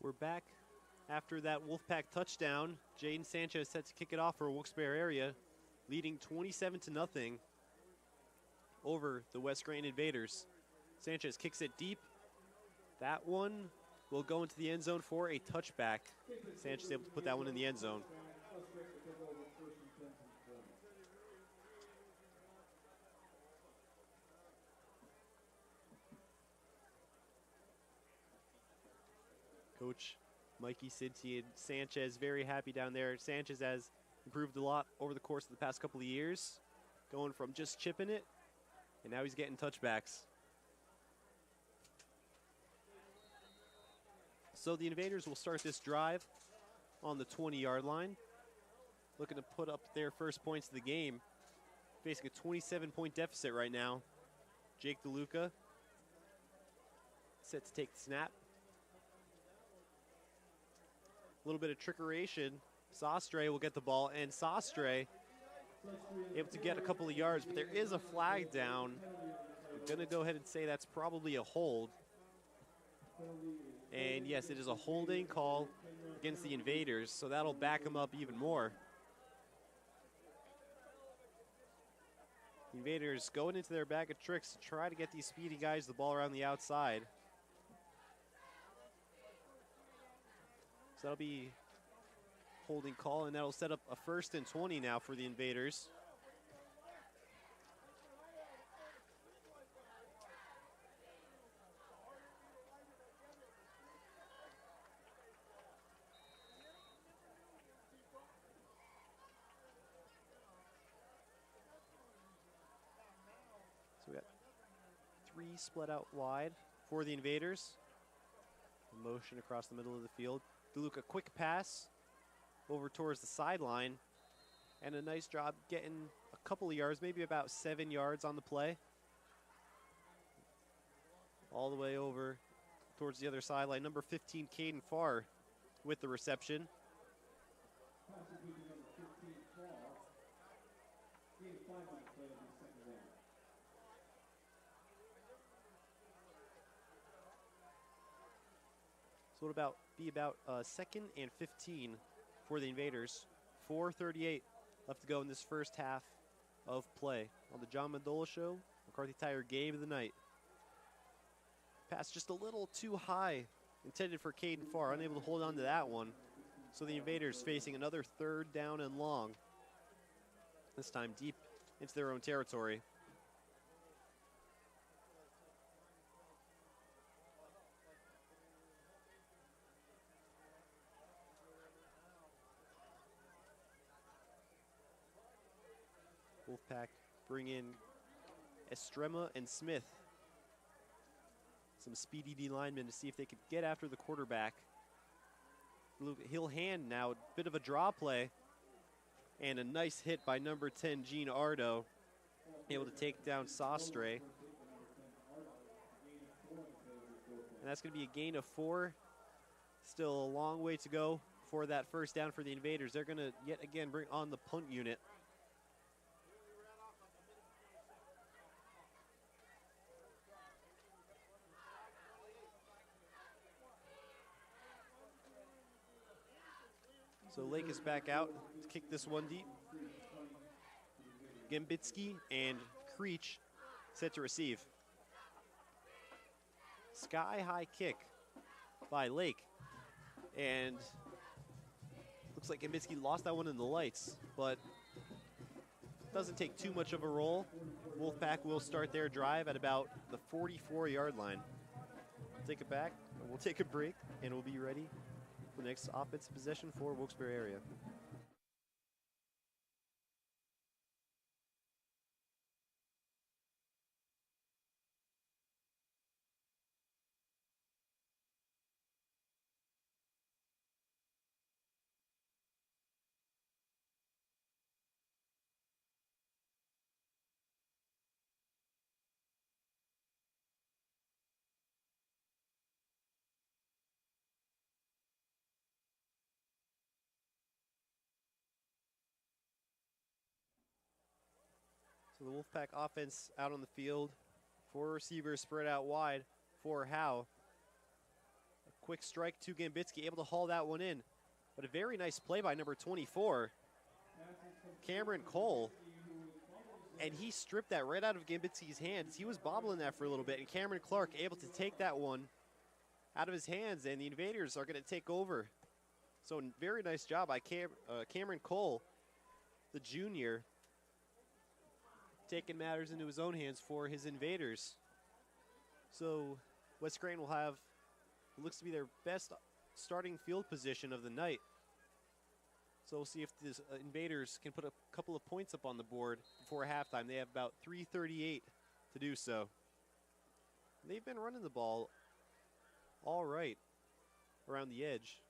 We're back after that Wolfpack touchdown. Jaden Sanchez set to kick it off for Wilkes-Barre area, leading 27-0 over the West Scranton Invaders. Sanchez kicks it deep. That one will go into the end zone for a touchback. Sanchez able to put that one in the end zone. Coach Mikey Sidti and Sanchez very happy down there. Sanchez has improved a lot over the course of the past couple of years, going from just chipping it, and now he's getting touchbacks. So the Invaders will start this drive on the 20-yard line, looking to put up their first points of the game, facing a 27-point deficit right now. Jake DeLuca set to take the snap. A little bit of trickeration. Sostre will get the ball, and Sostre able to get a couple of yards, but there is a flag down. I'm going to go ahead and say that's probably a hold. And yes, it is a holding call against the Invaders, so that'll back them up even more. The Invaders going into their bag of tricks to try to get these speedy guys the ball around the outside. So that'll be holding call, and that'll set up a 1st and 20 now for the Invaders. So we got 3 split out wide for the Invaders. A motion across the middle of the field. DeLuca, a quick pass over towards the sideline, and a nice job getting a couple of yards, maybe about 7 yards on the play. All the way over towards the other sideline. Number 15, Caden Farr, with the reception. So it'll be about 2nd and 15 for the Invaders. 4:38 left to go in this first half of play on the John Mendola Show. McCarthy Tire game of the night. Pass just a little too high, intended for Caden Farr, unable to hold on to that one. So the Invaders facing another 3rd down and long, this time deep into their own territory. Wolfpack bring in Estrema and Smith, some speedy D linemen, to see if they could get after the quarterback. He'll hand now, a bit of a draw play, and a nice hit by number 10, Gene Ardo, able to take down Sostre. And that's going to be a gain of 4. Still a long way to go for that 1st down for the Invaders. They're going to yet again bring on the punt unit. So Lake is back out to kick this one deep. Gambitsky and Creech set to receive. Sky-high kick by Lake. And looks like Gambitsky lost that one in the lights, but doesn't take too much of a roll. Wolfpack will start their drive at about the 44-yard line. Take it back, and we'll take a break, and we'll be ready for the next offensive possession for Wilkes-Barre area. So the Wolfpack offense out on the field. 4 receivers spread out wide for Howe. A quick strike to Gambitsky, able to haul that one in. But a very nice play by number 24, Cameron Cole. And he stripped that right out of Gambitsky's hands. He was bobbling that for a little bit, and Cameron Clark able to take that one out of his hands, and the Invaders are going to take over. So very nice job by Cameron Cole, the junior, taking matters into his own hands for his Invaders. So West Scranton will have what looks to be their best starting field position of the night. So we'll see if the Invaders can put a couple of points up on the board before halftime. They have about 3:38 to do so. And they've been running the ball all right around the edge.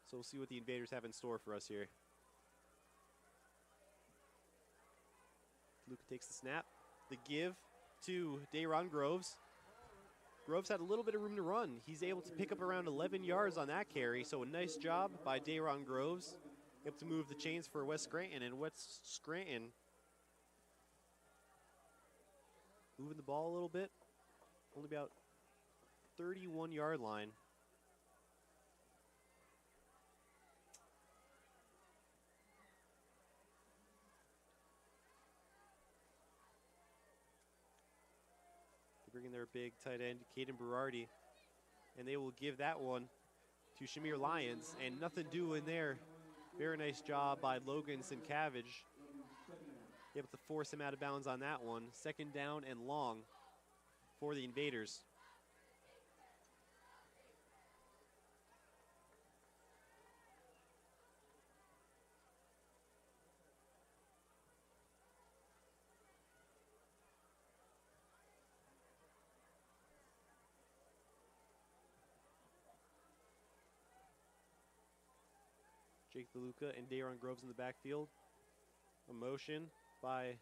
So we'll see what the Invaders have in store for us here. Luke takes the snap. The give to Dayron Groves. Groves had a little bit of room to run. He's able to pick up around 11 yards on that carry, so a nice job by Dayron Groves. Able to move the chains for West Scranton, and West Scranton moving the ball a little bit. Only about 31-yard line. Bringing their big tight end, Caden Berardi, and they will give that one to Shamir Lyons, and nothing doing there. Very nice job by Logan Sienkiewicz. Able to force him out of bounds on that one. Second down and long for the Invaders. Jake DeLuca and Daron Groves in the backfield. A motion by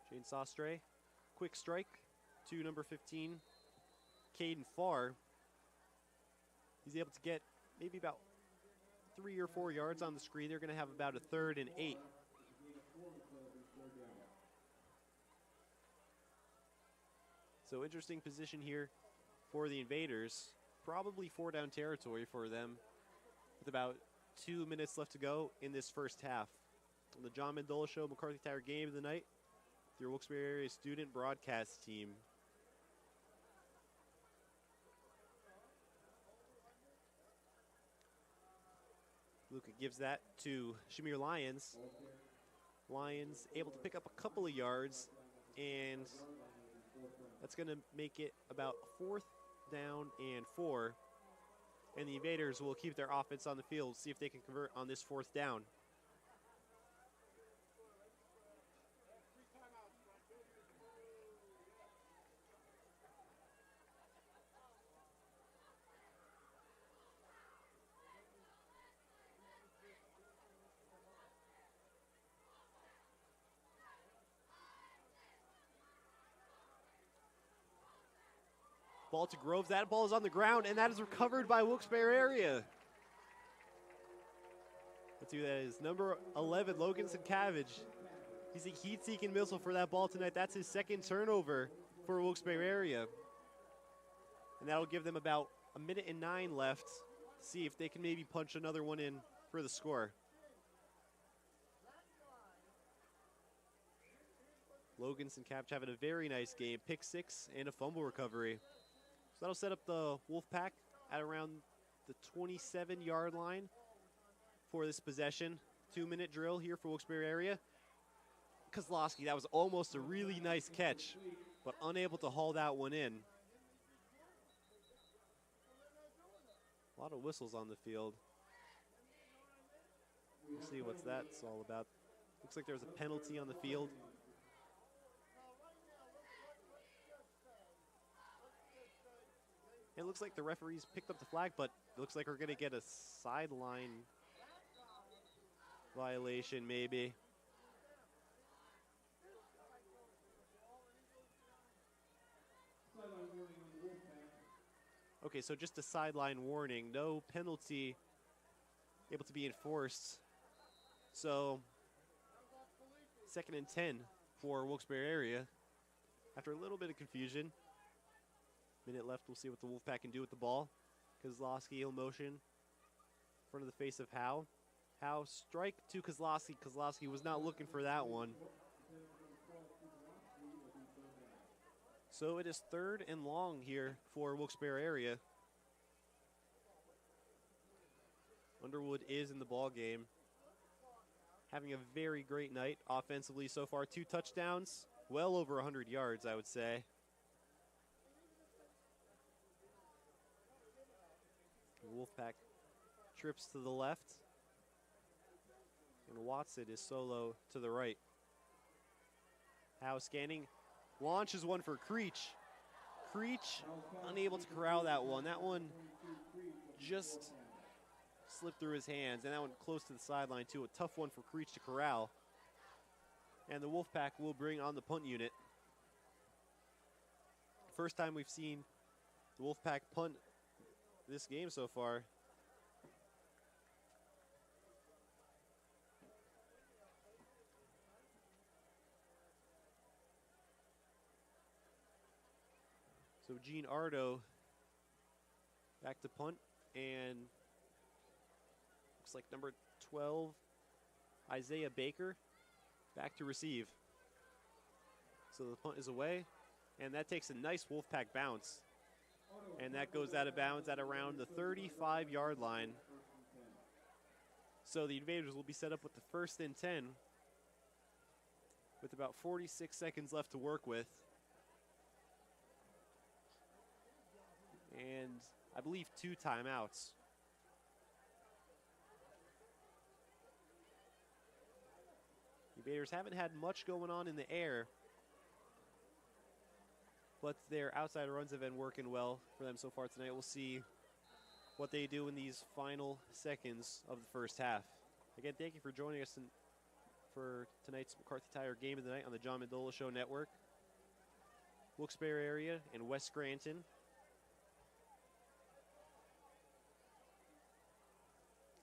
Shane Sostre. Quick strike to number 15, Caden Farr. He's able to get maybe about 3 or 4 yards on the screen. They're going to have about a 3rd and 8. So interesting position here for the Invaders. Probably 4-down territory for them with about 2 minutes left to go in this first half. On the John Mendola Show, McCarthy Tire Game of the Night, your Wilkes-Barre area student broadcast team. Luca gives that to Shamir Lyons. Lyons able to pick up a couple of yards, and that's going to make it about 4th down and 4. And the Invaders will keep their offense on the field, see if they can convert on this 4th down. Ball to Groves. That ball is on the ground, and that is recovered by Wilkes-Barre area. Let's see who that is. Number 11, Logan Sienkiewicz. He's a heat-seeking missile for that ball tonight. That's his 2nd turnover for Wilkes-Barre area. And that'll give them about 1:09 left to see if they can maybe punch another one in for the score. Logan Sienkiewicz having a very nice game. Pick 6 and a fumble recovery. So that'll set up the Wolfpack at around the 27-yard line for this possession. 2-minute drill here for Wilkes-Barre area. Kozlowski, that was almost a really nice catch, but unable to haul that one in. A lot of whistles on the field. We'll see what that's all about. Looks like there was a penalty on the field. It looks like the referees picked up the flag, but it looks like we're going to get a sideline violation maybe. Okay, so just a sideline warning. No penalty able to be enforced. So 2nd and 10 for Wilkes-Barre area. After a little bit of confusion. Minute left, we'll see what the Wolfpack can do with the ball. Kozlowski, he'll motion in front of the face of Howe. Howe strike to Kozlowski. Kozlowski was not looking for that one. So it is 3rd and long here for Wilkes-Barre area. Underwood is in the ball game. Having a very great night offensively so far. 2 touchdowns, well over 100 yards, I would say. Wolfpack trips to the left, and Watson is solo to the right. Howe scanning, launches one for Creech. Creech unable to corral that one. That one just slipped through his hands, and that one close to the sideline too. A tough one for Creech to corral. And the Wolfpack will bring on the punt unit. First time we've seen the Wolfpack punt this game so far. So Gene Ardo back to punt, and looks like number 12, Isaiah Baker, back to receive. So the punt is away, and that takes a nice Wolfpack bounce. And that goes out of bounds at around the 35-yard line. So the Invaders will be set up with the 1st and 10 with about 46 seconds left to work with. And I believe 2 timeouts. The Invaders haven't had much going on in the air, but their outside runs have been working well for them so far tonight. We'll see what they do in these final seconds of the first half. Again, thank you for joining us for tonight's McCarthy Tire Game of the Night on the John Mendola Show Network. Wilkes-Barre area and West Scranton.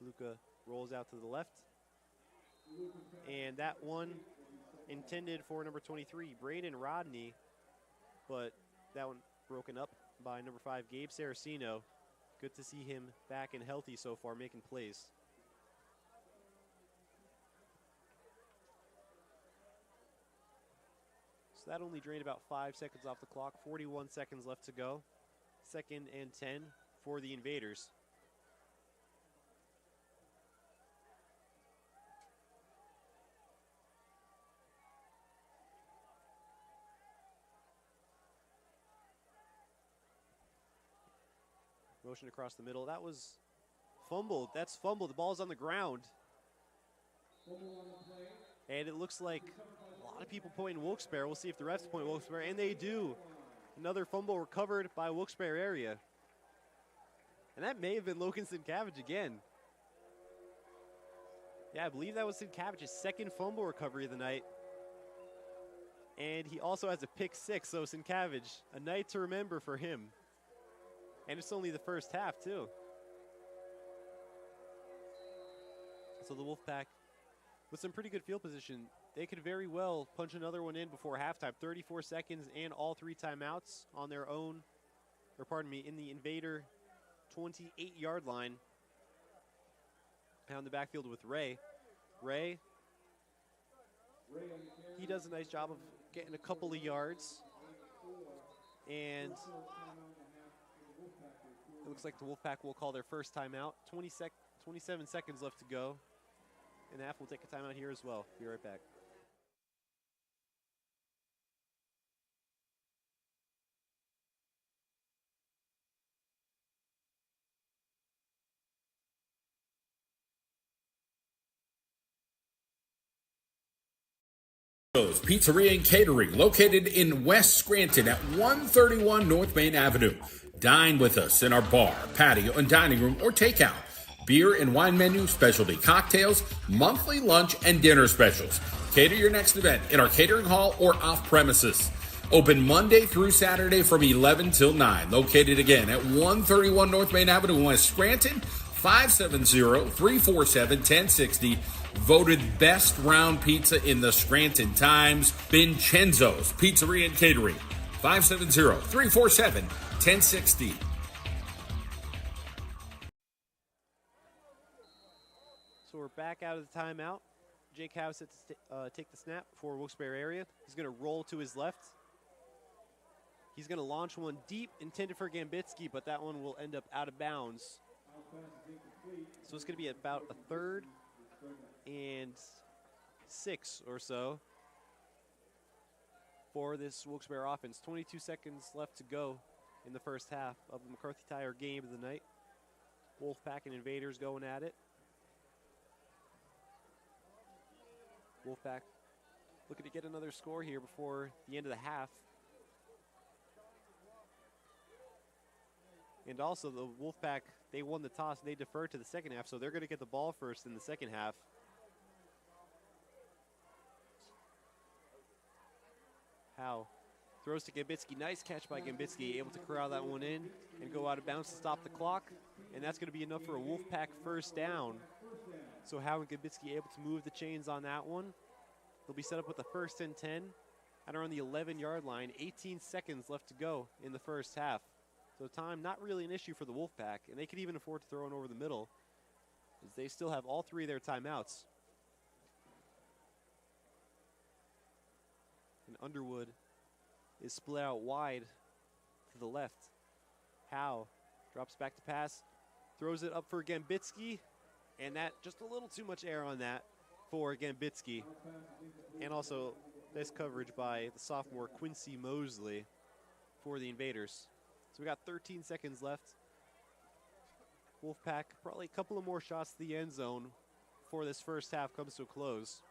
Luca rolls out to the left. And that one intended for number 23, Braden Rodney, but that one broken up by number 5, Gabe Saraceno. Good to see him back and healthy so far, making plays. So that only drained about 5 seconds off the clock, 41 seconds left to go. 2nd and 10 for the Invaders. Motion across the middle. That was fumbled. That's fumbled. The ball's on the ground. And it looks like a lot of people pointing Wilkes-Barre. We'll see if the refs point Wilkes-Barre, and they do. Another fumble recovered by Wilkes-Barre area. And that may have been Logan Sincavage again. Yeah, I believe that was Sincavige's 2nd fumble recovery of the night. And he also has a pick 6, so Sincavage, a night to remember for him. And it's only the first half, too. So the Wolfpack, with some pretty good field position, they could very well punch another one in before halftime. 34 seconds and all 3 timeouts on their own, or pardon me, in the Invader 28-yard line. Now in the backfield with Ray. Ray, he does a nice job of getting a couple of yards. And it looks like the Wolfpack will call their first timeout. 27 seconds left to go. And the half will take a timeout here as well. Be right back. Pizzeria and Catering, located in West Scranton at 131 North Main Avenue. Dine with us in our bar, patio, and dining room, or takeout. Beer and wine menu, specialty cocktails, monthly lunch, and dinner specials. Cater your next event in our catering hall or off premises. Open Monday through Saturday from 11 till 9. Located again at 131 North Main Avenue, West Scranton, 570-347-1060. Voted best round pizza in the Scranton Times. Vincenzo's Pizzeria and Catering, 570-347-1060. So we're back out of the timeout. Jake Howe set to take the snap for Wilkes-Barre area. He's going to roll to his left. He's going to launch one deep, intended for Gambitsky, but that one will end up out of bounds. So it's going to be about a 3rd and 6 or so for this Wilkes-Barre offense. 22 seconds left to go in the first half of the McCarthy Tire Game of the Night. Wolfpack and Invaders going at it. Wolfpack looking to get another score here before the end of the half. And also the Wolfpack, they won the toss and they deferred to the second half, so they're going to get the ball first in the second half. Howe throws to Gambitsky. Nice catch by Gambitsky, able to corral that one in and go out of bounds to stop the clock. And that's going to be enough for a Wolfpack first down. So Howe and Gambitsky able to move the chains on that one. They'll be set up with a 1st and 10 at around the 11-yard line. 18 seconds left to go in the first half. So time not really an issue for the Wolfpack, and they could even afford to throw one over the middle, as they still have all 3 of their timeouts. And Underwood is split out wide to the left. Howe drops back to pass, throws it up for Gambitsky, and that just a little too much air on that for Gambitsky. And also nice coverage by the sophomore Quincy Mosley for the Invaders. So we got 13 seconds left. Wolfpack probably a couple of more shots to the end zone before this first half comes to a close.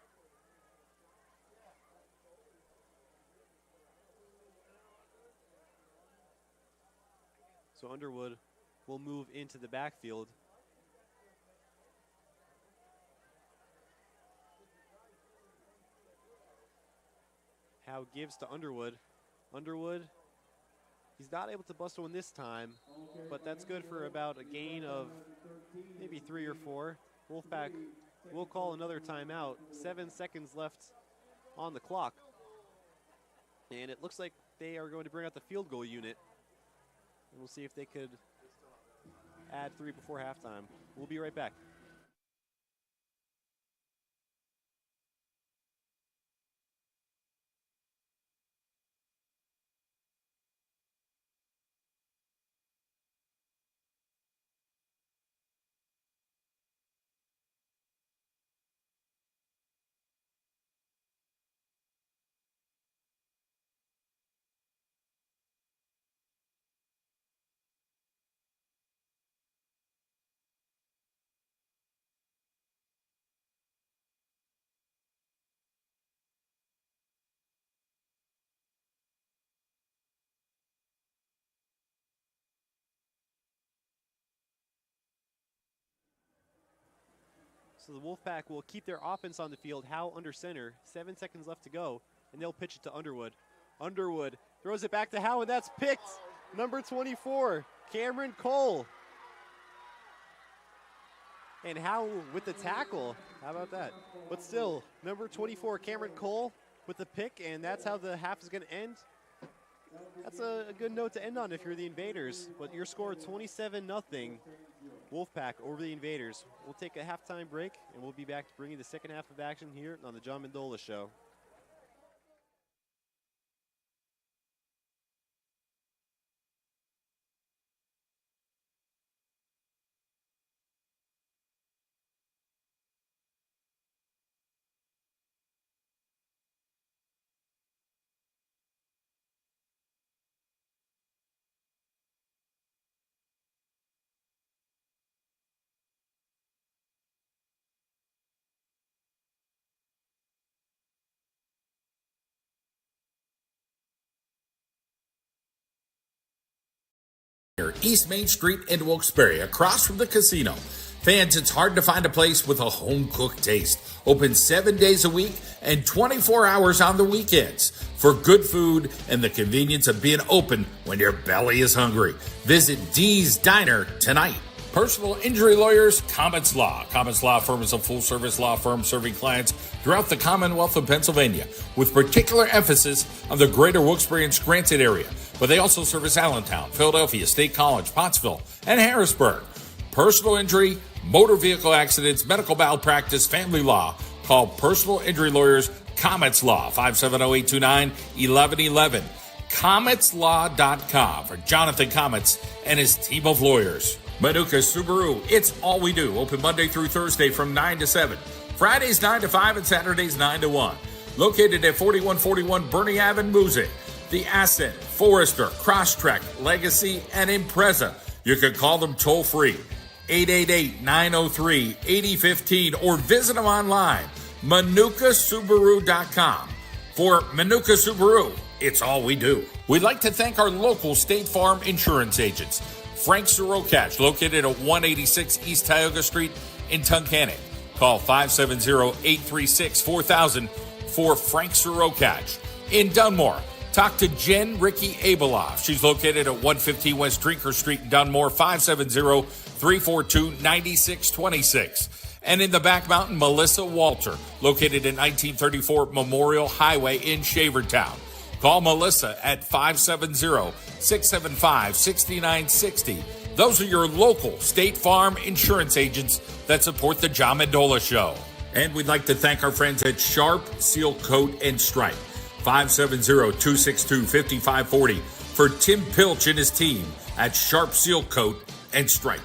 So Underwood will move into the backfield. Howe gives to Underwood. Underwood, he's not able to bust one this time, but that's good for about a gain of maybe 3 or 4. Wolfpack will call another timeout. 7 seconds left on the clock. And it looks like they are going to bring out the field goal unit. And we'll see if they could add 3 before halftime. We'll be right back. So the Wolfpack will keep their offense on the field. Howe under center. 7 seconds left to go, and they'll pitch it to Underwood. Underwood throws it back to Howe, and that's picked. Number 24, Cameron Cole. And Howe with the tackle. How about that? But still, number 24, Cameron Cole with the pick, and that's how the half is going to end. That's a good note to end on if you're the Invaders. But your score 27-0. Wolfpack over the Invaders. We'll take a halftime break, and we'll be back to bring you the second half of action here on the John Mendola Show. East Main Street in Wilkes-Barre, across from the casino. Fans, it's hard to find a place with a home-cooked taste. Open 7 days a week and 24 hours on the weekends for good food and the convenience of being open when your belly is hungry. Visit Dee's Diner tonight. Personal injury lawyers, Comets Law. Comets Law Firm is a full-service law firm serving clients throughout the Commonwealth of Pennsylvania, with particular emphasis on the greater Wilkes-Barre and Scranton area. But they also service Allentown, Philadelphia, State College, Pottsville, and Harrisburg. Personal injury, motor vehicle accidents, medical malpractice, family law. Call Personal Injury Lawyers, Comets Law, 570-829-1111. CometsLaw.com for Jonathan Comets and his team of lawyers. Manuka Subaru, it's all we do. Open Monday through Thursday from 9 to 7. Fridays 9 to 5 and Saturdays 9 to 1. Located at 4141 Bernie Ave in Moosic. The Ascent, Forester, Crosstrek, Legacy, and Impreza. You can call them toll-free, 888-903-8015, or visit them online, ManukaSubaru.com. For Manuka Subaru, it's all we do. We'd like to thank our local State Farm insurance agents. Frank Sirokach, located at 186 East Tioga Street in Tunkhannock. Call 570-836-4000 for Frank Sirokach. In Dunmore, talk to Jen Ricky Abeloff. She's located at 115 West Drinker Street in Dunmore, 570-342-9626. And in the Back Mountain, Melissa Walter, located at 1934 Memorial Highway in Shavertown. Call Melissa at 570-675-6960. Those are your local State Farm insurance agents that support the John Mendola Show. And we'd like to thank our friends at Sharp Seal Coat and Stripe. 570-262-5540 for Tim Pilch and his team. at Sharp Seal Coat and Stripe.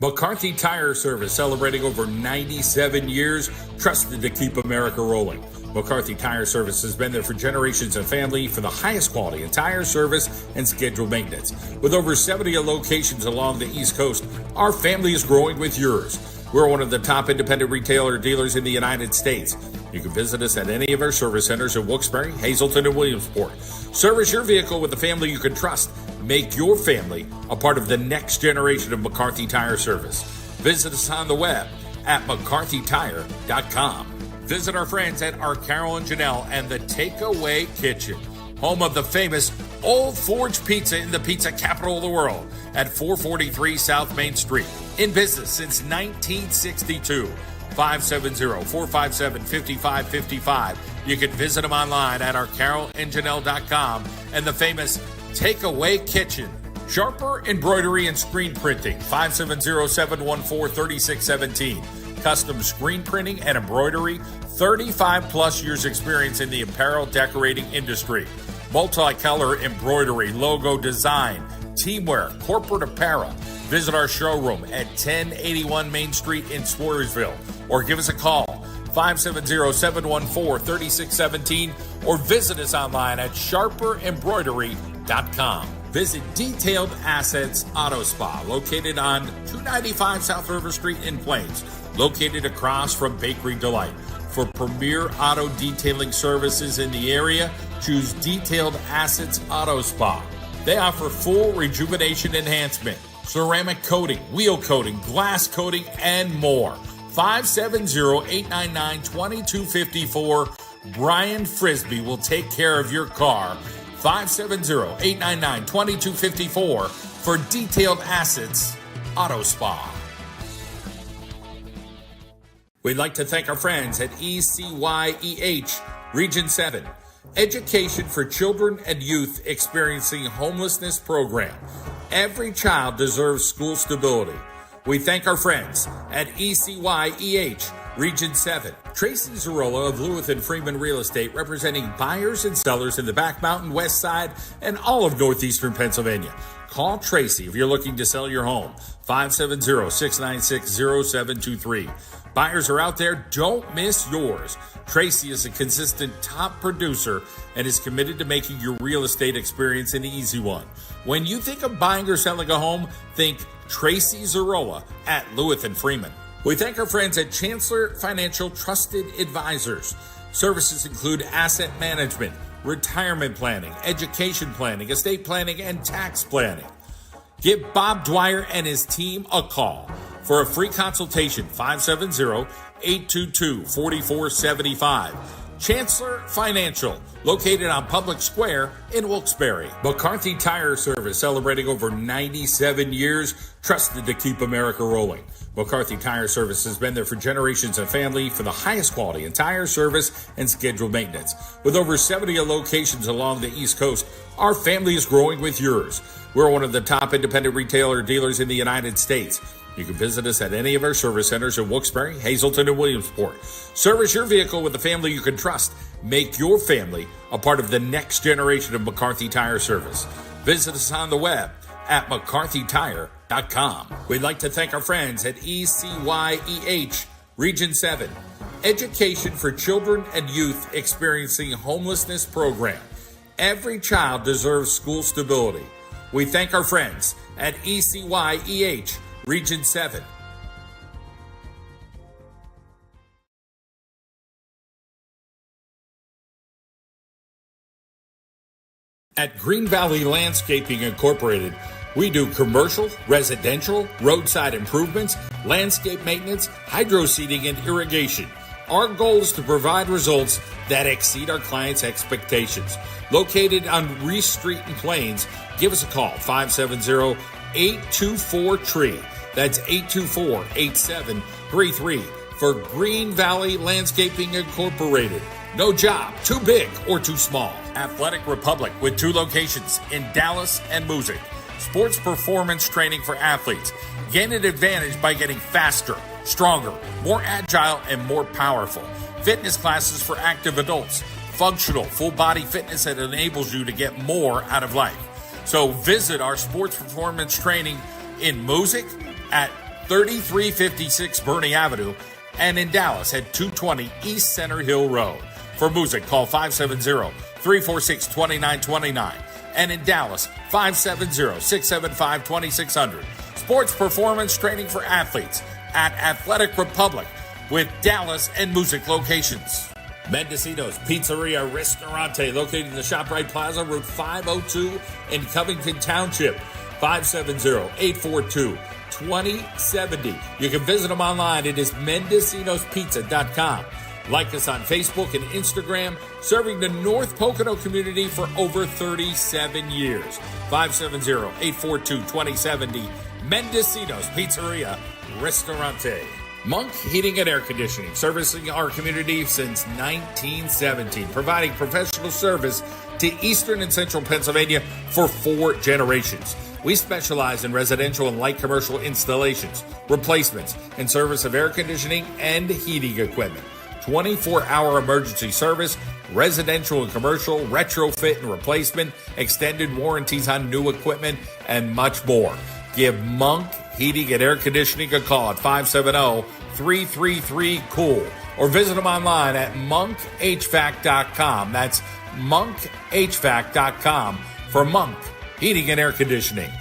McCarthy Tire Service, celebrating over 97 years, trusted to keep America rolling. McCarthy Tire Service has been there for generations and family for the highest quality in tire service and scheduled maintenance. With over 70 locations along the East Coast, our family is growing with yours. We're one of the top independent retailer dealers in the United States. You can visit us at any of our service centers in Wilkes-Barre, Hazleton, and Williamsport. Service your vehicle with a family you can trust. Make your family a part of the next generation of McCarthy Tire Service. Visit us on the web at mccarthytire.com. Visit our friends at our Carol and Janelle and the Takeaway Kitchen, home of the famous Old Forge Pizza in the pizza capital of the world at 443 South Main Street. In business since 1962. 570-457-5555. You can visit them online at ourcarolandjanelle.com and the famous Takeaway Kitchen. Sharper Embroidery and Screen Printing, 570-714-3617. Custom screen printing and embroidery, 35 plus years experience in the apparel decorating industry. Multicolor embroidery, logo design, teamwear, corporate apparel. Visit our showroom at 1081 Main Street in Swarsville or give us a call, 570-714-3617, or visit us online at sharperembroidery.com. Visit Detailed Assets Auto Spa, located on 295 South River Street in Plains, located across from Bakery Delight. For premier auto detailing services in the area, choose Detailed Assets Auto Spa. They offer full rejuvenation enhancement, ceramic coating, wheel coating, glass coating, and more. 570-899-2254. Brian Frisbee will take care of your car. 570-899-2254 for Detailed Assets Auto Spa. We'd like to thank our friends at ECYEH Region 7, Education for Children and Youth Experiencing Homelessness Program. Every child deserves school stability. We thank our friends at ECYEH Region 7. Tracy Zarola of Lewis and Freeman Real Estate, representing buyers and sellers in the Back Mountain, West Side, and all of northeastern Pennsylvania. Call Tracy if you're looking to sell your home. 570-696-0723. Buyers are out there. Don't miss yours. Tracy is a consistent top producer and is committed to making your real estate experience an easy one. When you think of buying or selling a home, think Tracy Zarola at Lewis and Freeman. We thank our friends at Chancellor Financial Trusted Advisors. Services include asset management, retirement planning, education planning, estate planning, and tax planning. Give Bob Dwyer and his team a call for a free consultation, 570-822-4475. Chancellor Financial, located on Public Square in Wilkes-Barre. McCarthy Tire Service, celebrating over 97 years, trusted to keep America rolling. McCarthy Tire Service has been there for generations and family for the highest quality in tire service and scheduled maintenance. With over 70 locations along the East Coast, our family is growing with yours. We're one of the top independent retailer dealers in the United States. You can visit us at any of our service centers in Wilkes-Barre, Hazleton, and Williamsport. Service your vehicle with a family you can trust. Make your family a part of the next generation of McCarthy Tire Service. Visit us on the web at mccarthytire.com. We'd like to thank our friends at ECYEH Region 7, Education for Children and Youth Experiencing Homelessness Program. Every child deserves school stability. We thank our friends at ECYEH Region 7. At Green Valley Landscaping Incorporated, we do commercial, residential, roadside improvements, landscape maintenance, hydro seeding, and irrigation. Our goal is to provide results that exceed our clients' expectations. Located on Reese Street in Plains, give us a call, 570-824-TREE. That's 824-8733 for Green Valley Landscaping Incorporated. No job too big or too small. Athletic Republic with 2 locations in Dallas and Moosic. Sports performance training for athletes. Gain an advantage by getting faster, stronger, more agile, and more powerful. Fitness classes for active adults. Functional, full body fitness that enables you to get more out of life. So visit our sports performance training in Music at 3356 Bernie Avenue and in Dallas at 220 East Center Hill Road. For Music, call 570-346-2929. And in Dallas, 570-675-2600. Sports performance training for athletes at Athletic Republic with Dallas and Music locations. Mendocino's Pizzeria Ristorante, located in the ShopRite Plaza, Route 502 in Covington Township, 570-842-2070. You can visit them online. It is mendocinospizza.com. Like us on Facebook and Instagram, serving the North Pocono community for over 37 years. 570-842-2070. Mendocino's Pizzeria Ristorante. Monk Heating and Air Conditioning, servicing our community since 1917, providing professional service to Eastern and Central Pennsylvania for 4 generations. We specialize in residential and light commercial installations, replacements, and service of air conditioning and heating equipment. 24-hour emergency service, residential and commercial, retrofit and replacement, extended warranties on new equipment, and much more. Give Monk Heating and Air Conditioning a call at 570-333-COOL or visit them online at monkhvac.com. That's monkhvac.com for Monk Heating and Air Conditioning.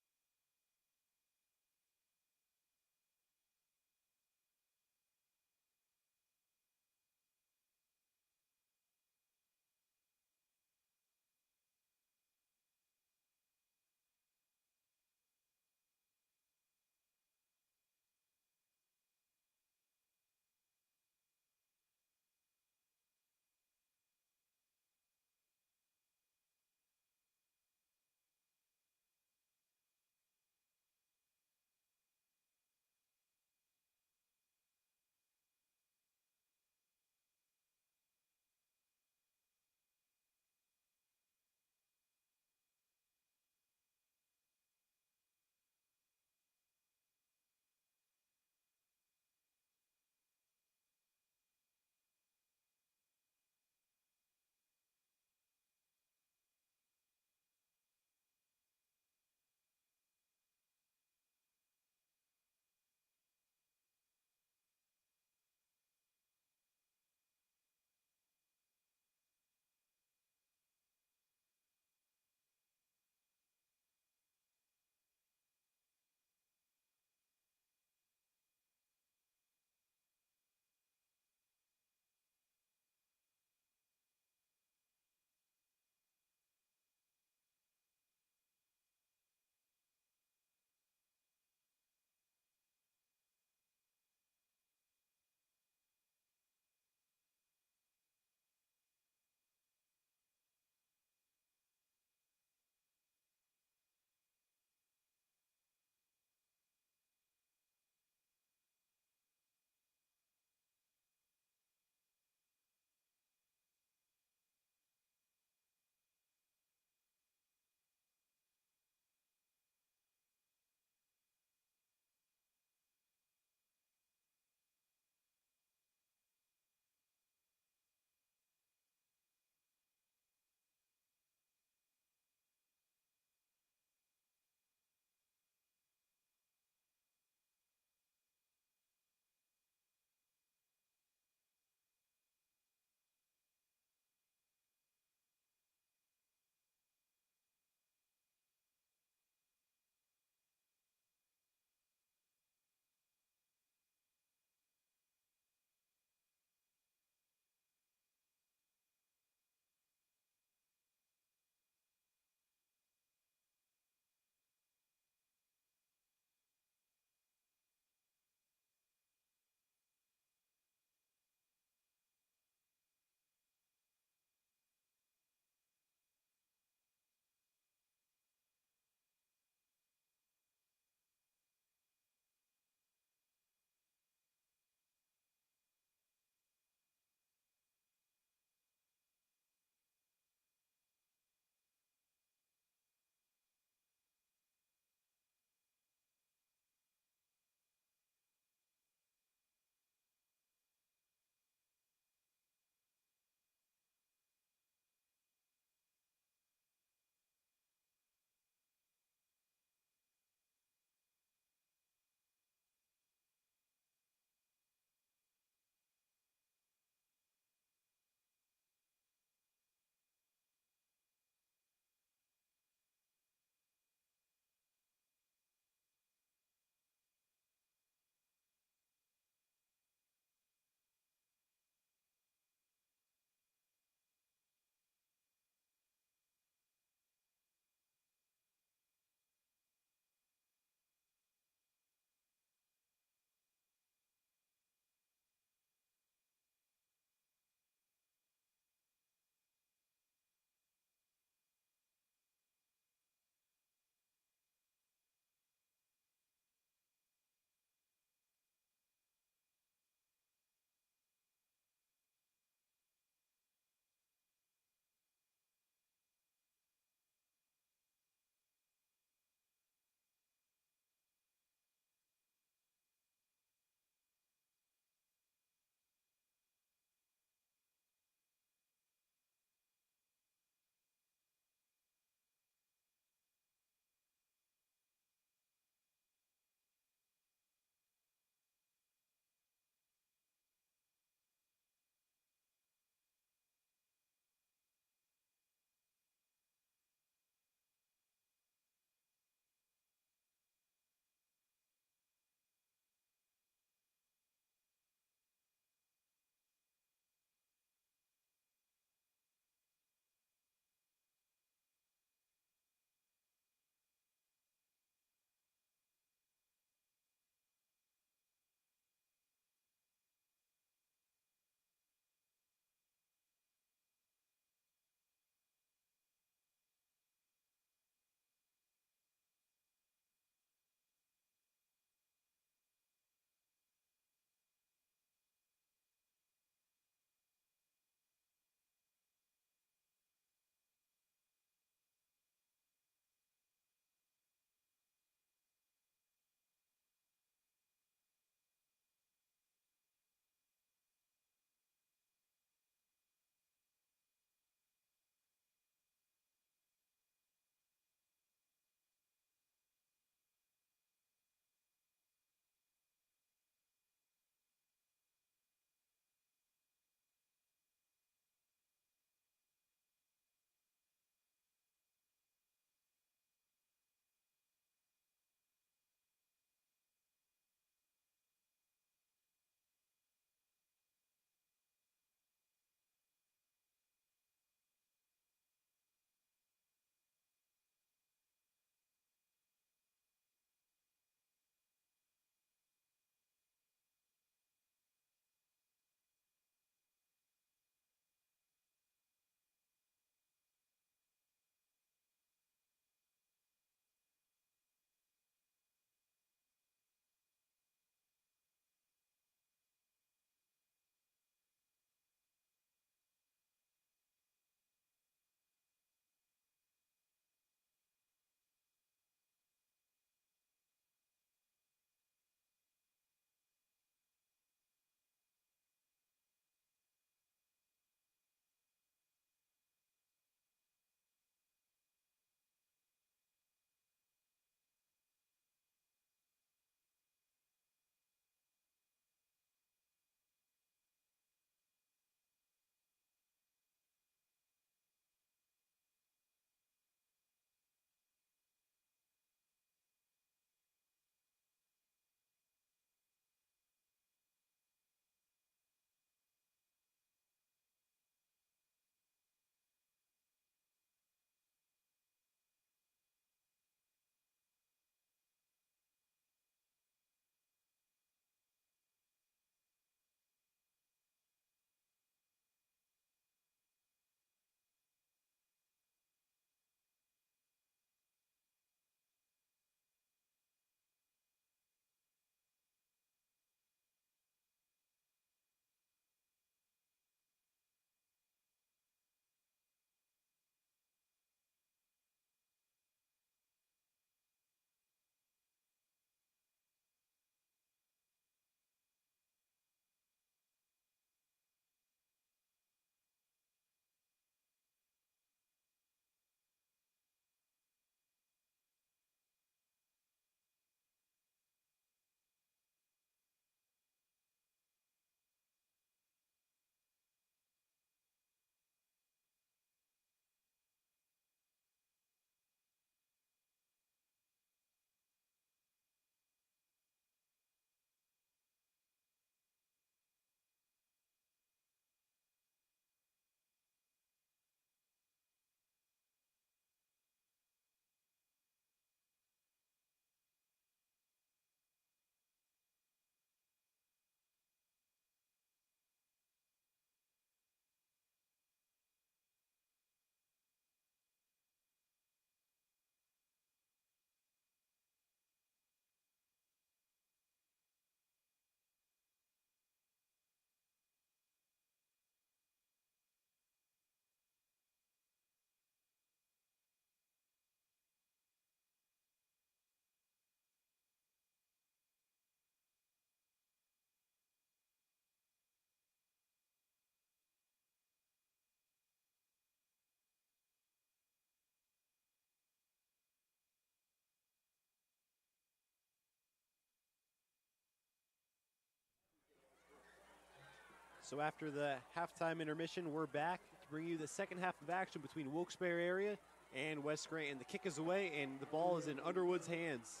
So after the halftime intermission, we're back to bring you the second half of action between Wilkes-Barre area and West Scranton. The kick is away, and the ball is in Underwood's hands.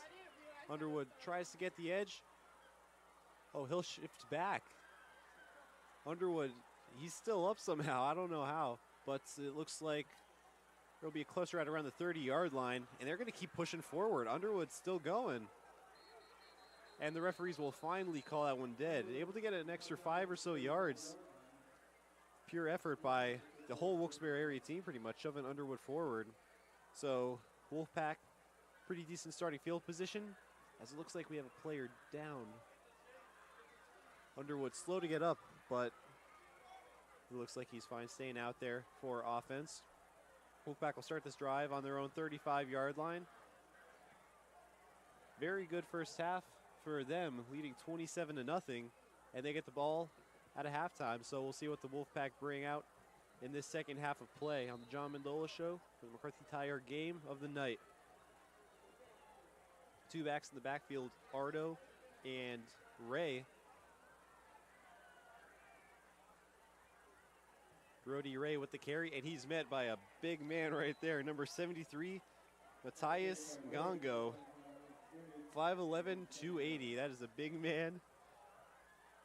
Underwood tries to get the edge. Oh, he'll shift back. Underwood, he's still up somehow. I don't know how, but it looks like there'll be a closer at around the 30-yard line, and they're going to keep pushing forward. Underwood's still going. And the referees will finally call that one dead. Able to get an extra 5 or so yards. Pure effort by the whole Wilkes-Barre area team, pretty much, shoving Underwood forward. So Wolfpack, pretty decent starting field position, as it looks like we have a player down. Underwood slow to get up, but it looks like he's fine staying out there for offense. Wolfpack will start this drive on their own 35-yard line. Very good first half for them, leading 27-0, and they get the ball at a halftime. So we'll see what the Wolfpack bring out in this second half of play on the John Mendola Show for the McCarthy Tire game of the night. Two backs in the backfield, Ardo and Ray. Brody Ray with the carry, and he's met by a big man right there, number 73, Matthias Gongo. 5'11", 280. That is a big man.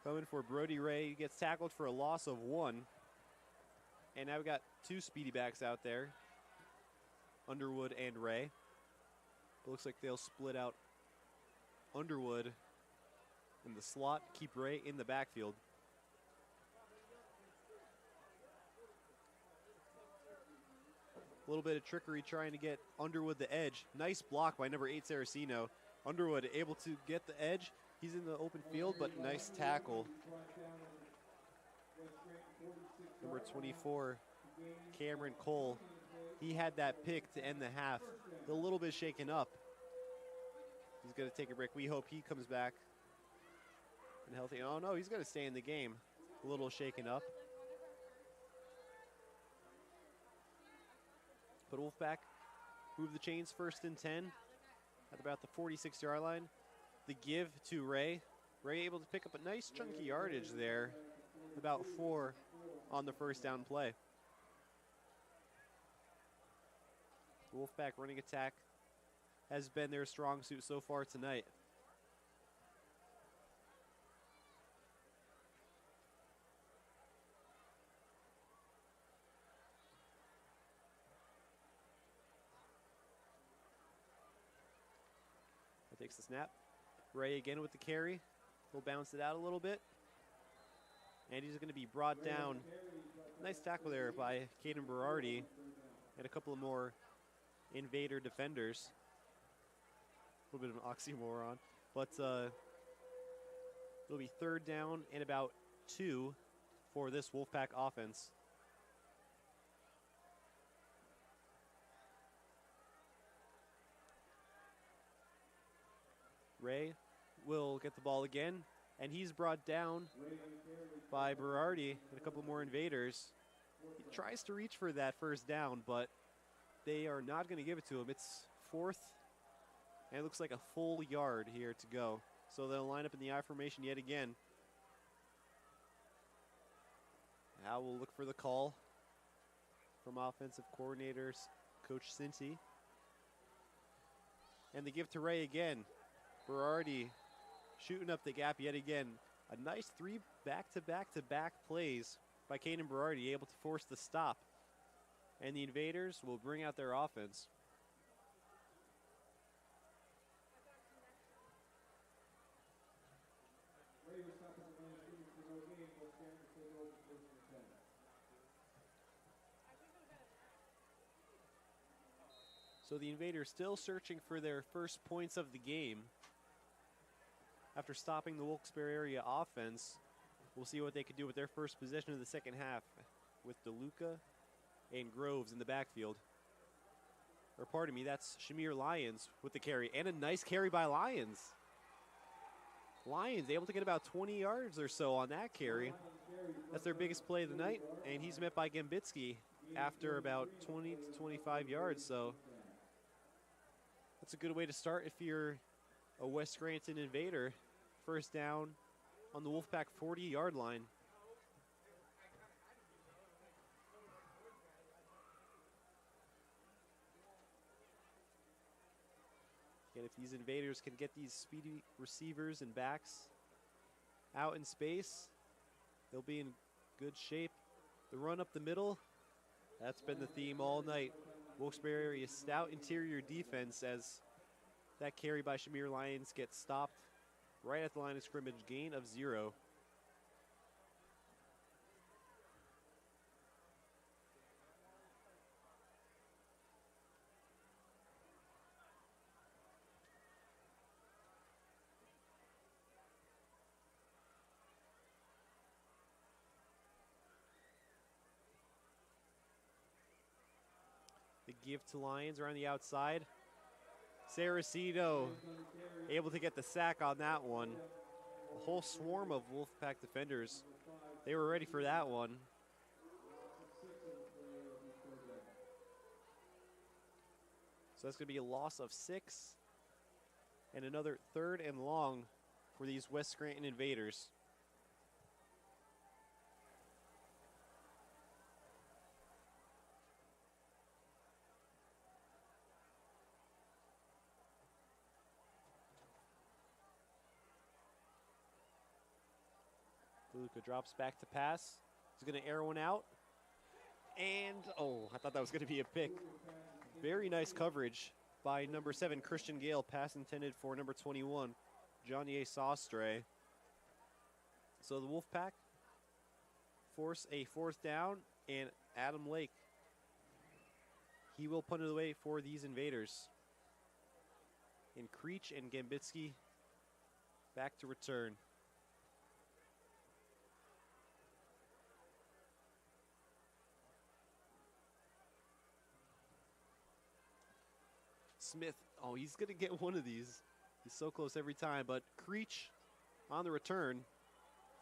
Coming for Brody Ray. He gets tackled for a loss of 1. And now we got two speedy backs out there, Underwood and Ray. It looks like they'll split out Underwood in the slot, keep Ray in the backfield. A little bit of trickery trying to get Underwood the edge. Nice block by number 8, Saraceno. Underwood able to get the edge. He's in the open field, but nice tackle. Number 24, Cameron Cole. He had that pick to end the half. A little bit shaken up. He's going to take a break. We hope he comes back and healthy. Oh, no, he's going to stay in the game. A little shaken up. But Wolfpack move the chains, 1st and 10 at about the 46-yard line. The give to Ray. Ray able to pick up a nice chunky yardage there, about 4 on the first down play. Wolfpack running attack has been their strong suit so far tonight. Takes the snap. Ray again with the carry. He'll bounce it out a little bit. And he's going to be brought down. Nice tackle there by Caden Berardi and a couple of more invader defenders. A little bit of an oxymoron. But it'll be 3rd down and about 2 for this Wolfpack offense. Ray will get the ball again, and he's brought down by Berardi and a couple more invaders. He tries to reach for that first down, but they are not going to give it to him. It's 4th, and it looks like a full yard here to go. So they'll line up in the I formation yet again. Now we'll look for the call from offensive coordinators, Coach Cincy. And they give to Ray again. Berardi shooting up the gap yet again. A nice 3 back-to-back-to-back plays by Caden Berardi, able to force the stop. And the invaders will bring out their offense. So the invaders still searching for their first points of the game. After stopping the Wilkes-Barre area offense, we'll see what they can do with their first possession of the second half with DeLuca and Groves in the backfield. Or pardon me, that's Shamir Lyons with the carry. And a nice carry by Lyons. Lyons able to get about 20 yards or so on that carry. That's their biggest play of the night. And he's met by Gambitsky after about 20 to 25 yards. So that's a good way to start if you're a West Scranton invader. First down on the Wolfpack 40-yard line. And if these invaders can get these speedy receivers and backs out in space, they'll be in good shape. The run up the middle, that's been the theme all night. Wilkes-Barre area stout interior defense as that carry by Shamir Lyons gets stopped right at the line of scrimmage, gain of 0. The give to Lions around the outside. Saraceno able to get the sack on that one. A whole swarm of Wolfpack defenders. They were ready for that one. So that's going to be a loss of 6. And another 3rd and long for these West Scranton invaders. Luca drops back to pass. He's going to air one out. And, oh, I thought that was going to be a pick. Very nice coverage by number 7, Christian Gale. Pass intended for number 21, Johnny Sostre. So the Wolfpack force a 4th down, and Adam Lake, he will punt it away for these invaders. And Creech and Gambitsky back to return. Smith, oh, he's going to get one of these. He's so close every time, but Creech on the return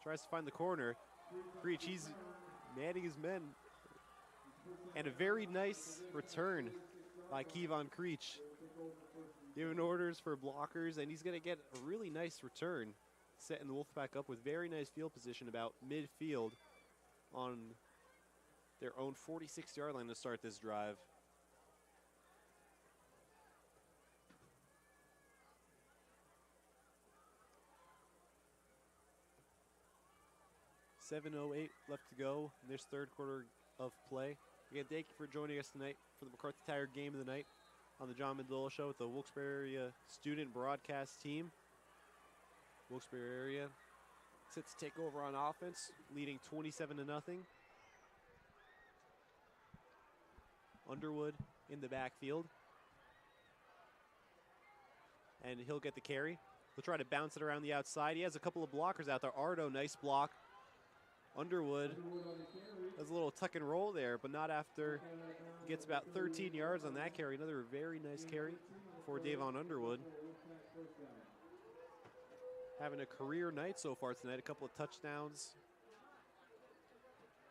tries to find the corner. Creech, he's manning his men. And a very nice return by Kevon Creech. Giving orders for blockers, and he's going to get a really nice return, setting the Wolfpack up with very nice field position about midfield on their own 46-yard line to start this drive. .708 left to go in this 3rd quarter of play. Again, thank you for joining us tonight for the McCarthy Tire Game of the Night on the John Mendola Show with the Wilkes-Barre area student broadcast team. Wilkes-Barre area set to take over on offense, leading 27-0. Underwood in the backfield. And he'll get the carry. He'll try to bounce it around the outside. He has a couple of blockers out there. Ardo, nice block. Underwood has a little tuck and roll there, but not after he gets about 13 yards on that carry. Another very nice carry for Davon Underwood. Having a career night so far tonight, a couple of touchdowns,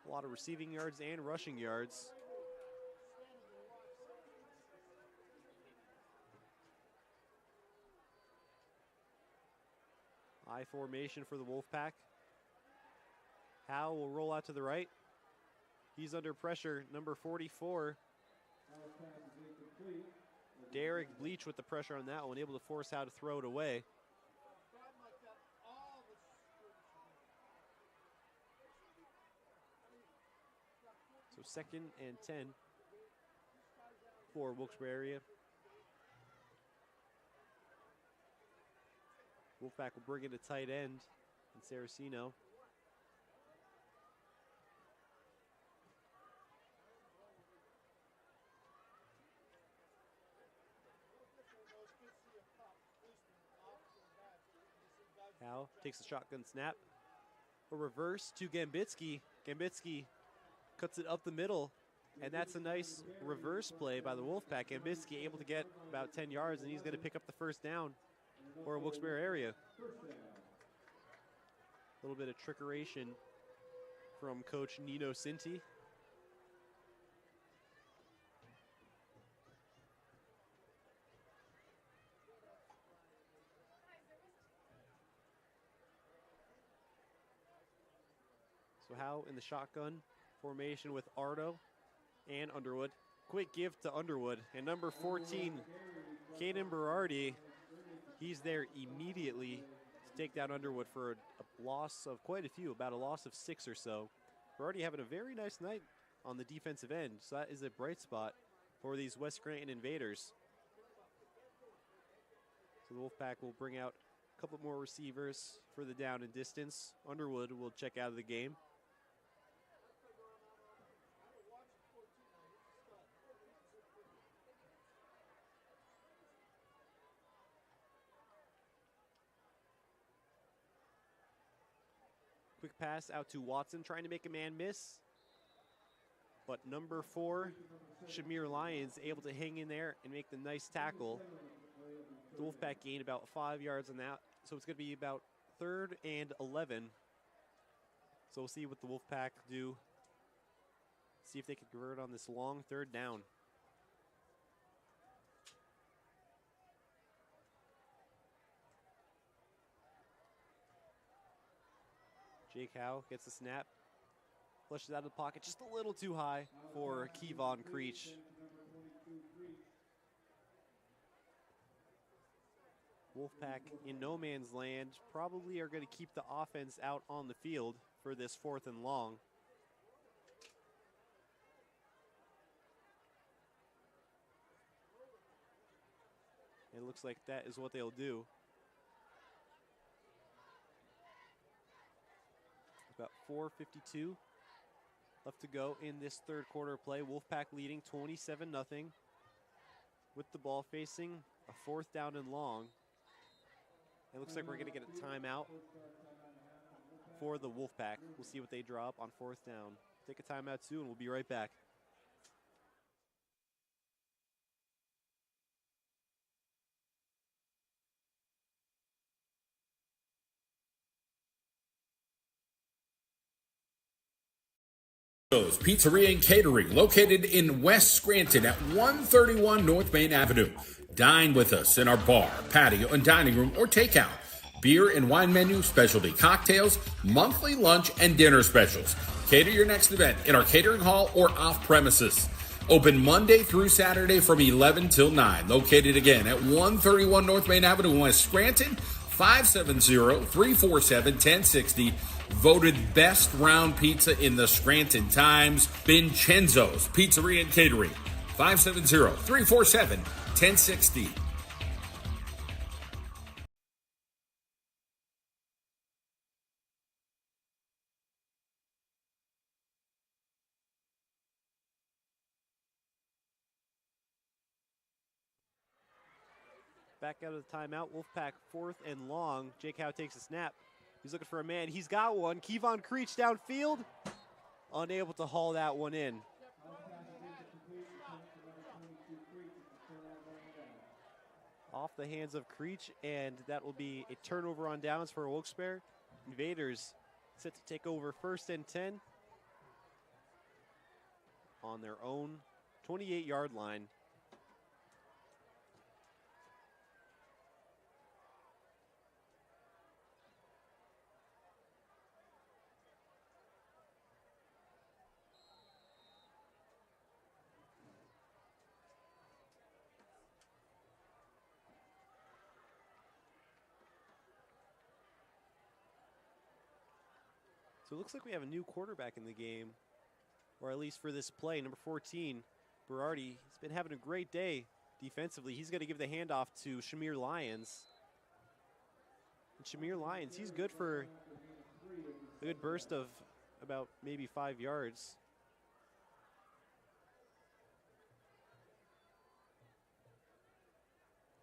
a lot of receiving yards and rushing yards. I formation for the Wolfpack. Howe will roll out to the right. He's under pressure, number 44. Derek Bleach with the pressure on that one, able to force Howe to throw it away. So 2nd and 10 for Wilkes-Barre area. Wolfpack will bring in a tight end in Saraceno. Howe takes the shotgun snap. A reverse to Gambitsky. Gambitsky cuts it up the middle, and that's a nice reverse play by the Wolfpack. Gambitsky able to get about 10 yards, and he's going to pick up the 1st down for Wilkes-Barre area. A little bit of trickeration from Coach Nino Cinti. So Howe in the shotgun formation with Ardo and Underwood. Quick give to Underwood. And number 14, Caden Berardi, He's there immediately to take down Underwood for a loss of quite a few, about a loss of 6 or so. We're already having a very nice night on the defensive end, so that is a bright spot for these West Scranton Invaders. So the Wolfpack will bring out a couple more receivers for the down and distance. Underwood will check out of the game. Quick pass out to Watson, trying to make a man miss. But number 4, Shamir Lyons, able to hang in there and make the nice tackle. The Wolfpack gained about 5 yards on that, so it's going to be about 3rd and 11. So we'll see what the Wolfpack do. See if they can convert on this long 3rd down. Jake Howe gets the snap, flushes out of the pocket just a little too high for Kevon Creech. Wolfpack in no man's land probably are going to keep the offense out on the field for this 4th and long. It looks like that is what they'll do. About 4:52 left to go in this 3rd quarter of play. Wolfpack leading 27-0 with the ball facing a 4th down and long. It looks like we're going to get a timeout for the Wolfpack. We'll see what they draw up on 4th down. Take a timeout too, and we'll be right back. Pizzeria and Catering, located in West Scranton at 131 North Main Avenue. Dine with us in our bar, patio, and dining room, or takeout. Beer and wine menu, specialty cocktails, monthly lunch, and dinner specials. Cater your next event in our catering hall or off premises. Open Monday through Saturday from 11 till 9. Located again at 131 North Main Avenue in West Scranton, 570-347-1060. Voted best round pizza in the Scranton Times. Vincenzo's Pizzeria and Catering, 570-347-1060. Back out of the timeout, Wolfpack 4th and long. Jake Howe takes a snap. He's looking for a man. He's got one. Kevon Creech downfield. Unable to haul that one in. Off the hands of Creech, and that will be a turnover on downs for Wilkes-Barre. Invaders set to take over 1st and 10 on their own 28-yard line. So it looks like we have a new quarterback in the game, or at least for this play, number 14, Barre. He's been having a great day defensively. He's going to give the handoff to Shamir Lyons. And Shamir Lyons, he's good for a good burst of about maybe 5 yards.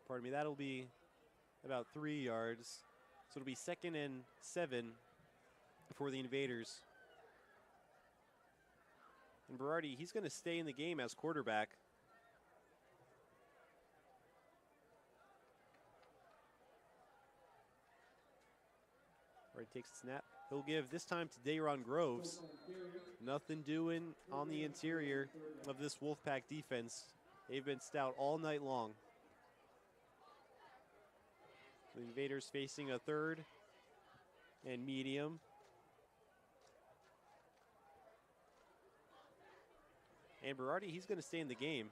Pardon me, that'll be about 3 yards. So it'll be 2nd and 7 for the Invaders. And Barre, he's going to stay in the game as quarterback. Barre takes the snap. He'll give this time to Dayron Groves. Nothing doing on the interior of this Wolfpack defense. They've been stout all night long. The Invaders facing a 3rd and medium. And Barre, he's going to stay in the game.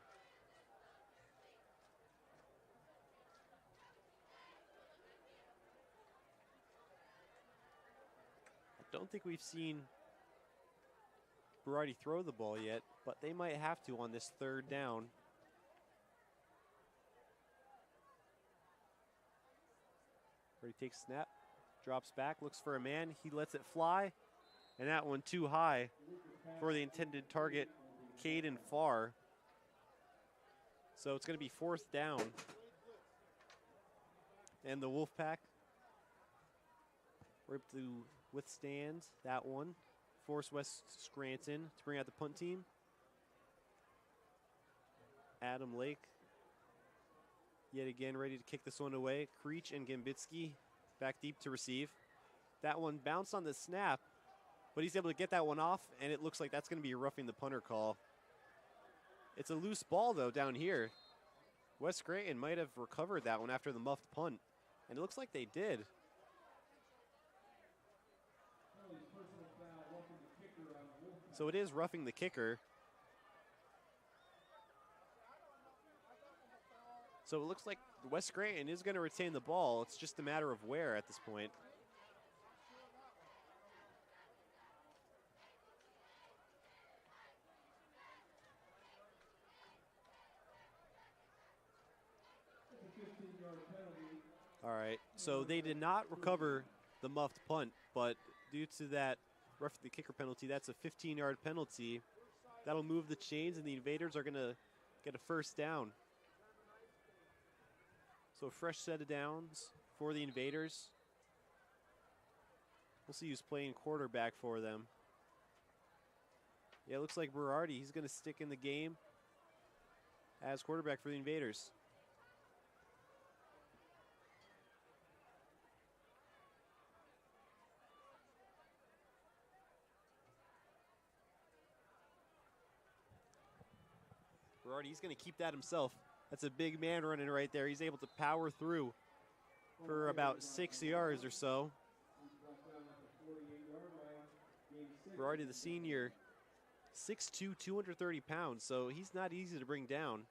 don't think we've seen Barre throw the ball yet, but they might have to on this third down. Barre takes snap, drops back, looks for a man. He lets it fly, and that one too high for the intended target, Caden Farr. So it's going to be fourth down. And the Wolfpack were able to withstand that one. Force West Scranton to bring out the punt team. Adam Lake yet again ready to kick this one away. Creech and Gambitsky back deep to receive. That one bounced on the snap, but he's able to get that one off, and it looks like that's going to be a roughing the punter call. It's a loose ball, though, down here. West Scranton might have recovered that one after the muffed punt, and it looks like they did. So it is roughing the kicker. So it looks like West Scranton is going to retain the ball. It's just a matter of where at this point. All right, so they did not recover the muffed punt, but due to that roughing the kicker penalty, that's a 15-yard penalty. That'll move the chains, and the Invaders are going to get a first down. So a fresh set of downs for the Invaders. We'll see who's playing quarterback for them. Yeah, it looks like Berardi. He's going to stick in the game as quarterback for the Invaders. Berardi, he's going to keep that himself. That's a big man running right there. He's able to power through for about 6 yards or so. Berardi, the senior, 6'2", 230 pounds, so he's not easy to bring down.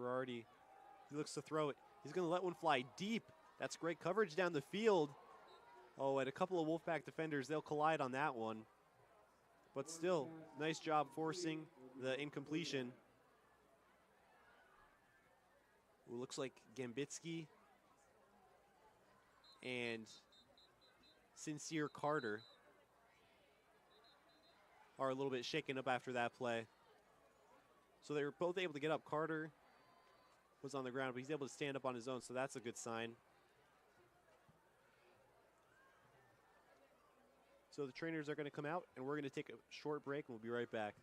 Berardi, he looks to throw it. He's going to let one fly deep. That's great coverage down the field. Oh, and a couple of Wolfpack defenders, they'll collide on that one. But still, nice job forcing the incompletion. It looks like Gambitsky and Sincere Carter are a little bit shaken up after that play. So they were both able to get up. Carter was on the ground, but he's able to stand up on his own, so that's a good sign. So the trainers are going to come out, and we're going to take a short break, and we'll be right back.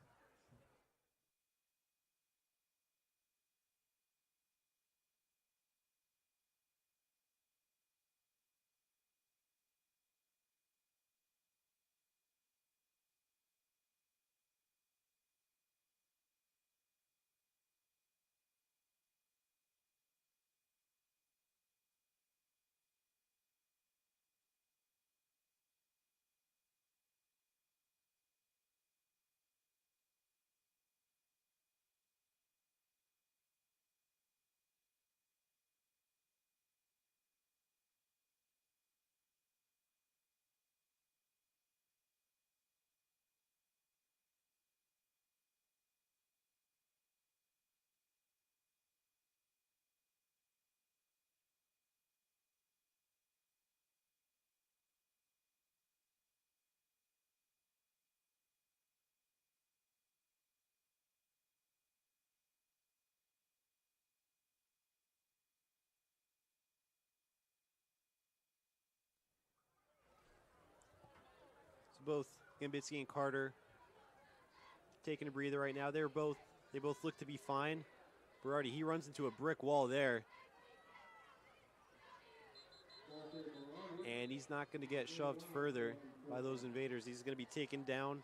Both Gambitsky and Carter taking a breather right now. They both look to be fine. Berardi, he runs into a brick wall there. And he's not going to get shoved further by those Invaders. He's going to be taken down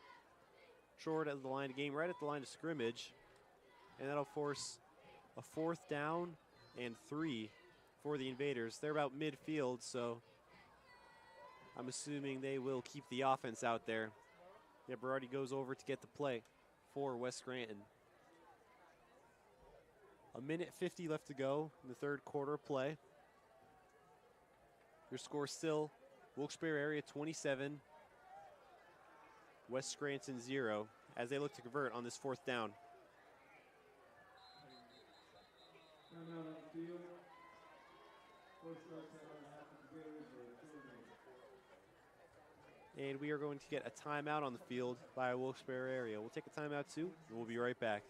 short at the line of game, right at the line of scrimmage. and that'll force a 4th down and 3 for the Invaders. They're about midfield, so I'm assuming they will keep the offense out there. Yeah, Berardi goes over to get the play for West Scranton. 1:50 left to go in the 3rd quarter play. Your score still Wilkes-Barre area 27, West Scranton 0, as they look to convert on this 4th down. And we are going to get a timeout on the field by Wilkes-Barre area. We'll take a timeout too, and we'll be right back.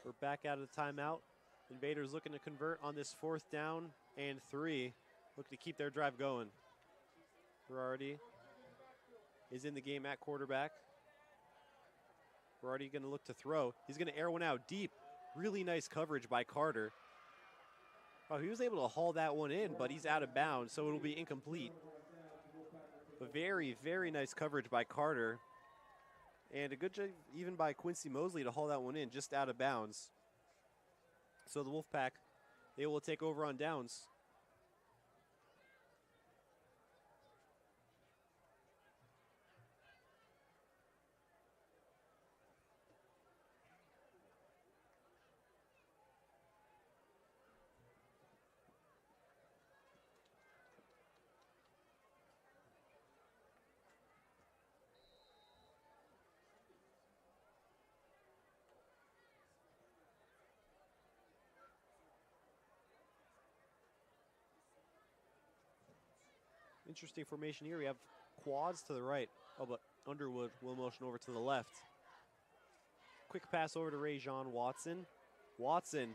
We're back out of the timeout. Invaders looking to convert on this 4th down and 3. Looking to keep their drive going. Berardi is in the game at quarterback. Berardi going to look to throw. He's going to air one out deep. Really nice coverage by Carter. Oh, he was able to haul that one in, but he's out of bounds, so it'll be incomplete. But very, very nice coverage by Carter. And a good job even by Quincy Mosley to haul that one in, just out of bounds. So the Wolfpack, they will take over on downs. Interesting formation here. We have quads to the right. Oh, but Underwood will motion over to the left. Quick pass over to Rajon Watson. Watson,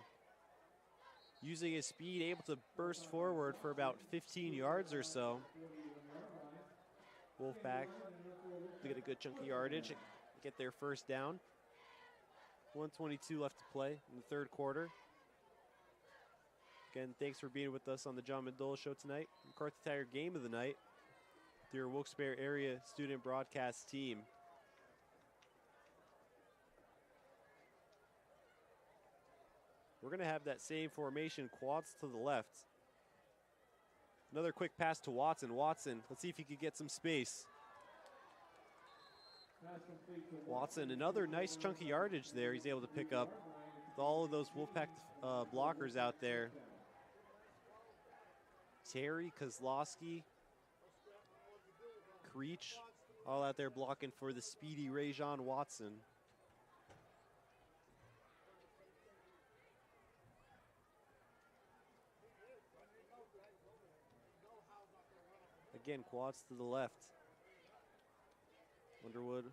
using his speed, able to burst forward for about 15 yards or so. Wolfpack to get a good chunk of yardage, get their 1st down. 1:22 left to play in the 3rd quarter. Again, thanks for being with us on the John Mendola Show tonight. McCarthy Tire Game of the Night, your Wilkes-Barre area student broadcast team. We're going to have that same formation, quads to the left. Another quick pass to Watson. Watson, let's see if he could get some space. Watson, another nice chunky yardage there he's able to pick up with all of those Wolfpack blockers out there. Terry, Kozlowski, Creech, all out there blocking for the speedy Rajon Watson. Again, quads to the left. Underwood,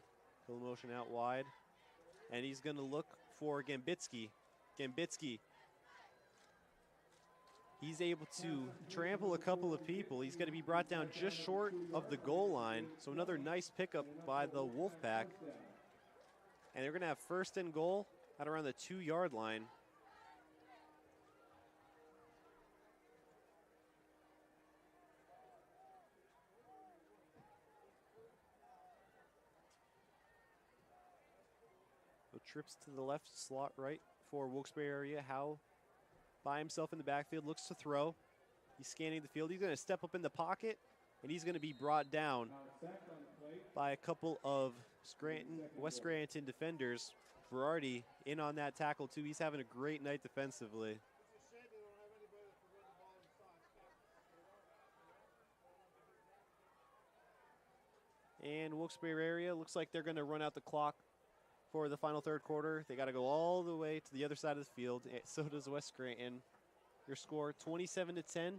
hill motion out wide. And he's going to look for Gambitsky. Gambitsky. He's able to trample a couple of people. He's going to be brought down just short of the goal line. So another nice pickup by the Wolfpack. And they're going to have 1st and goal at around the 2-yard line. So trips to the left, slot right for Wilkes-Barre area. Howe by himself in the backfield, looks to throw. He's scanning the field. He's going to step up in the pocket, and he's going to be brought down by a couple of West Scranton defenders. Berardi in on that tackle too. He's having a great night defensively. And Wilkes-Barre area looks like they're going to run out the clock for the final third quarter. They got to go all the way to the other side of the field. So does West Scranton. Your score 27-10.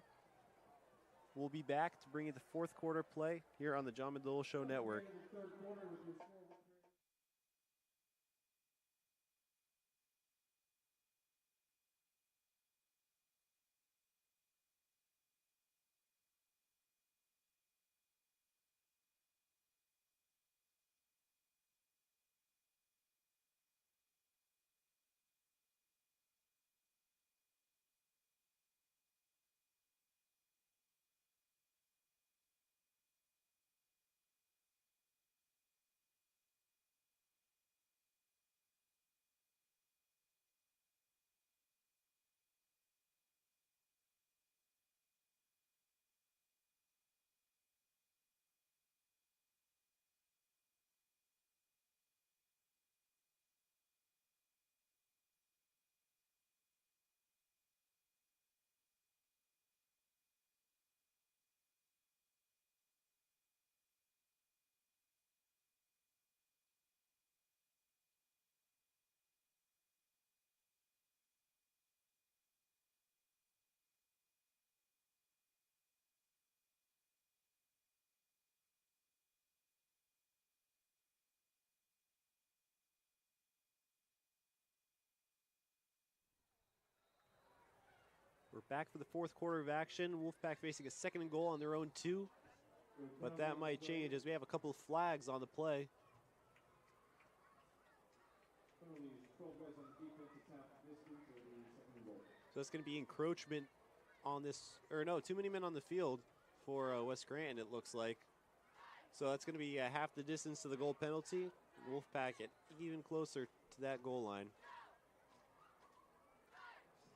We'll be back to bring you the fourth quarter play here on the John Madole Show Network. We're back for the fourth quarter of action. Wolfpack facing a second and goal on their own 2. But that might change as we have a couple of flags on the play. So it's going to be encroachment on this, or no, too many men on the field for West Scranton, it looks like. So that's going to be half the distance to the goal penalty. Wolfpack at even closer to that goal line.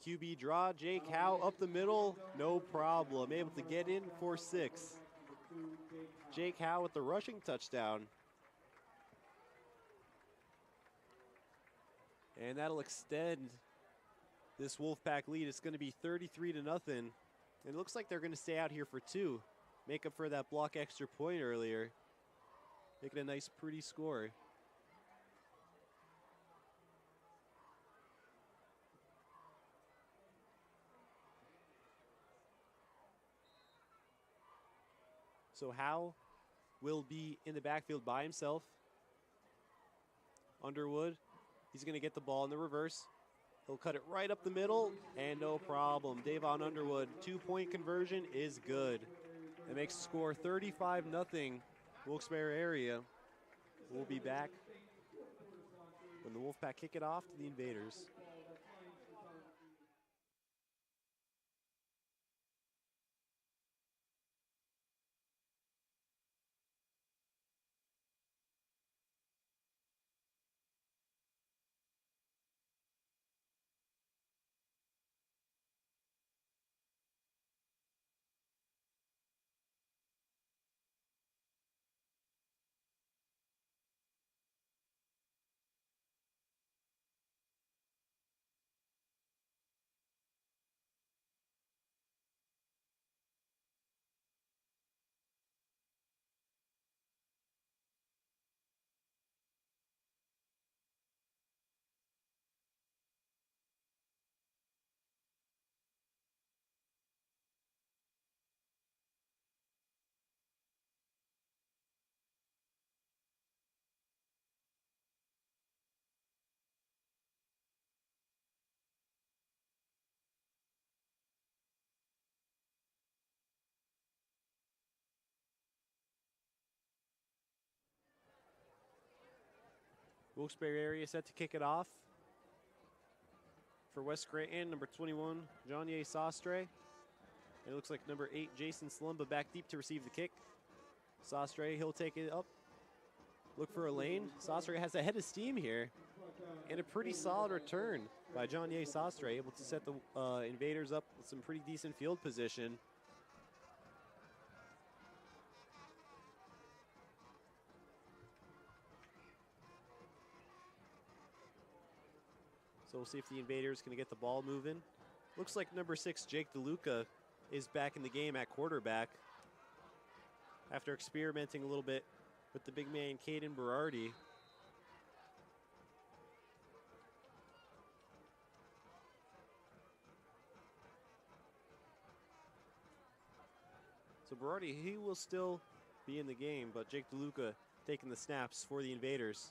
QB draw, Jake Howe up the middle, no problem. Able to get in for 6. Jake Howe with the rushing touchdown. And that'll extend this Wolfpack lead. It's going to be 33-0. It looks like they're going to stay out here for 2. Make up for that block extra point earlier. Make it a nice, pretty score. So Howe will be in the backfield by himself. Underwood, he's going to get the ball in the reverse. He'll cut it right up the middle, and no problem. Davon Underwood, 2-point conversion is good. It makes the score 35-0 Wilkes-Barre area. We'll be back when the Wolfpack kick it off to the Invaders. Wilkes-Barre area set to kick it off. For West Scranton, number 21, Janye Sastre. It looks like number 8, Jason Slumba back deep to receive the kick. Sastre, he'll take it up. Look for a lane. Sastre has a head of steam here. And a pretty solid return by Janye Sastre, able to set the Invaders up with some pretty decent field position. So we'll see if the Invaders can get the ball moving. Looks like number 6, Jake DeLuca, is back in the game at quarterback after experimenting a little bit with the big man, Caden Berardi. So Berardi, he will still be in the game, but Jake DeLuca taking the snaps for the Invaders.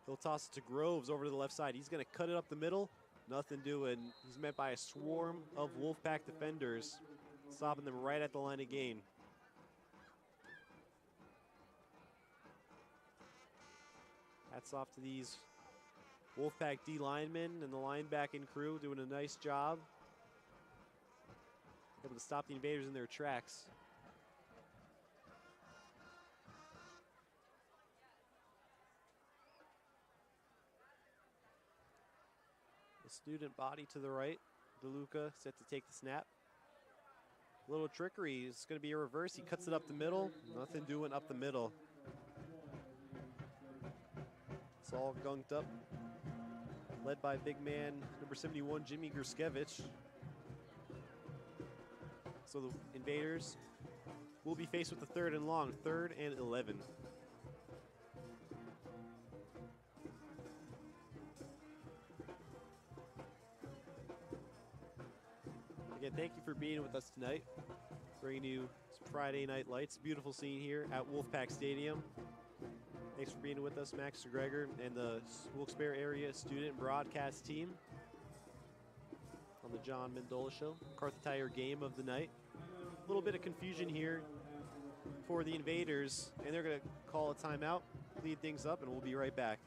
He'll toss it to Groves over to the left side. He's going to cut it up the middle. Nothing doing. He's met by a swarm of Wolfpack defenders, stopping them right at the line of gain. Hats off to these Wolfpack D linemen and the linebacking crew doing a nice job. Able to stop the Invaders in their tracks. Student body to the right. DeLuca set to take the snap. A little trickery. It's going to be a reverse. He cuts it up the middle. Nothing doing up the middle. It's all gunked up. Led by big man number 71, Jimmy Gruskevich. So the Invaders will be faced with the 3rd and long. 3rd and 11. Again, thank you for being with us tonight. Bringing you some Friday night lights. Beautiful scene here at Wolfpack Stadium. Thanks for being with us, Max DeGregor and the Wilkes-Barre area student broadcast team on the John Mendola Show. McCarthy Tire game of the night. A little bit of confusion here for the Invaders, and they're going to call a timeout, lead things up, and we'll be right back.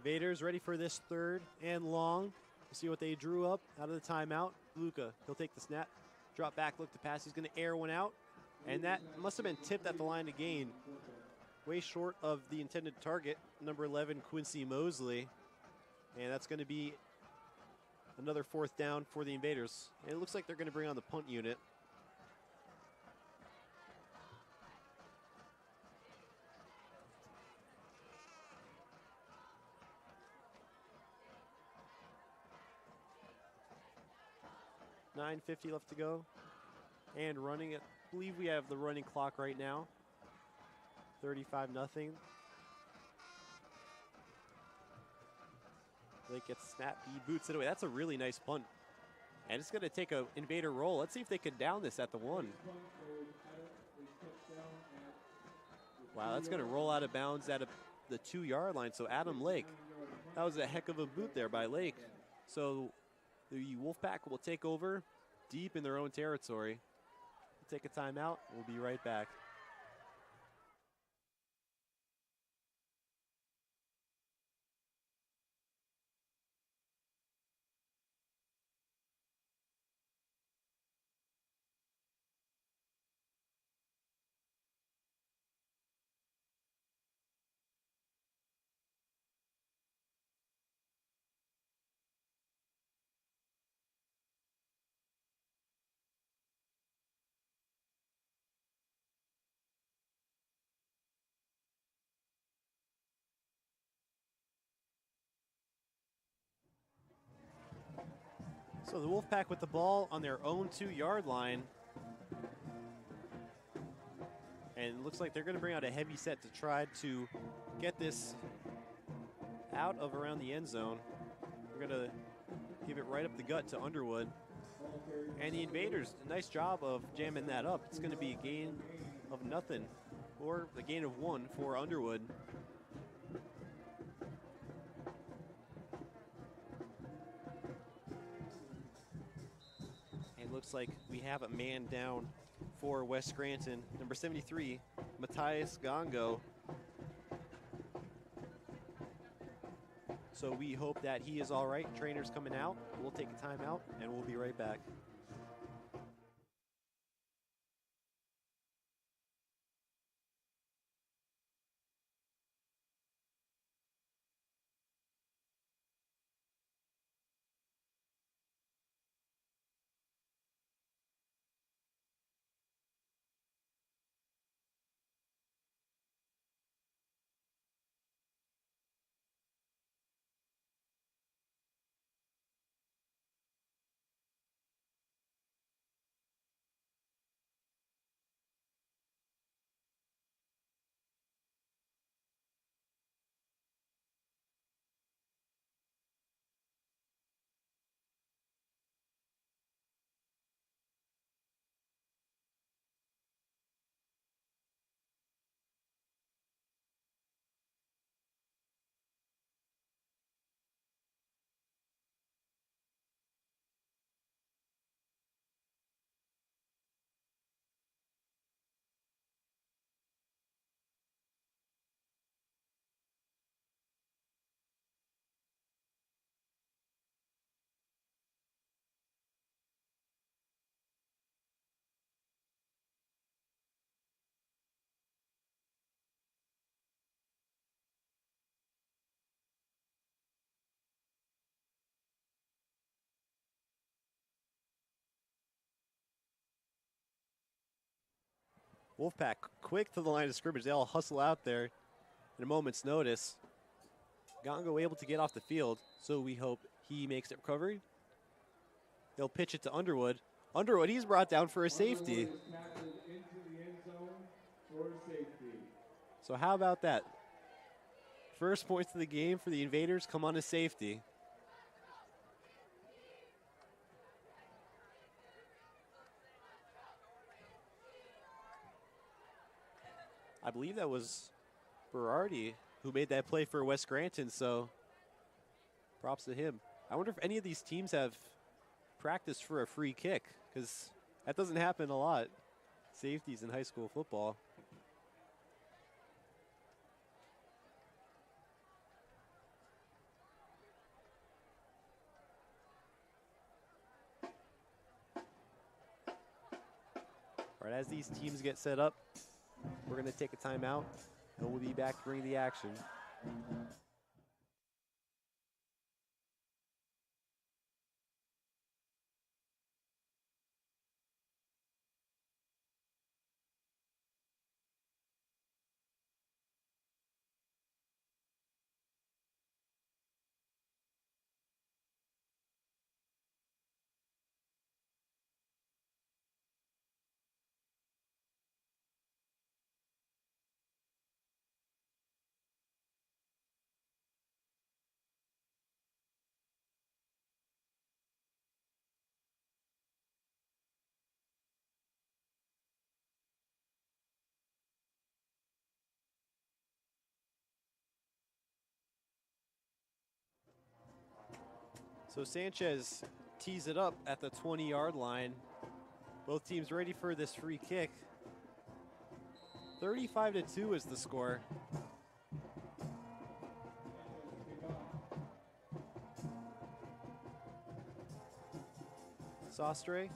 Invaders ready for this 3rd and long. We'll see what they drew up out of the timeout. Luca, he'll take the snap, drop back, look to pass. He's going to air one out, and that must have been tipped at the line to gain. Way short of the intended target, number 11, Quincy Mosley. And that's going to be another 4th down for the Invaders. And it looks like they're going to bring on the punt unit. .950 left to go. And running, I believe we have the running clock right now. 35-0. Blake gets snapped, he boots it away. That's a really nice punt. And it's going to take an Invader roll. Let's see if they can down this at the 1. Wow, that's going to roll out of bounds at the 2-yard line. So Adam Lake, that was a heck of a boot there by Lake. So the Wolfpack will take over deep in their own territory. We'll take a timeout. We'll be right back. So the Wolfpack with the ball on their own 2-yard line. And it looks like they're going to bring out a heavy set to try to get this out of around the end zone. They're going to give it right up the gut to Underwood. And the Invaders, a nice job of jamming that up. It's going to be a gain of nothing, or a gain of 1 for Underwood. And looks like we have a man down for West Scranton. Number 73, Matthias Gongo. So we hope that he is all right. Trainer's coming out. We'll take a timeout, and we'll be right back. Wolfpack quick to the line of scrimmage. They all hustle out there in a moment's notice. Gongo able to get off the field, so we hope he makes it recovery. They'll pitch it to Underwood. Underwood, he's brought down for a safety. So how about that? First points of the game for the Invaders come on a safety. I believe that was Berardi who made that play for West Scranton, so props to him. I wonder if any of these teams have practiced for a free kick, because that doesn't happen a lot. Safeties in high school football. All right, as these teams get set up, we're going to take a timeout, and we'll be back to bring the action. So Sanchez tees it up at the 20-yard line. Both teams ready for this free kick. 35-2 is the score. Sostre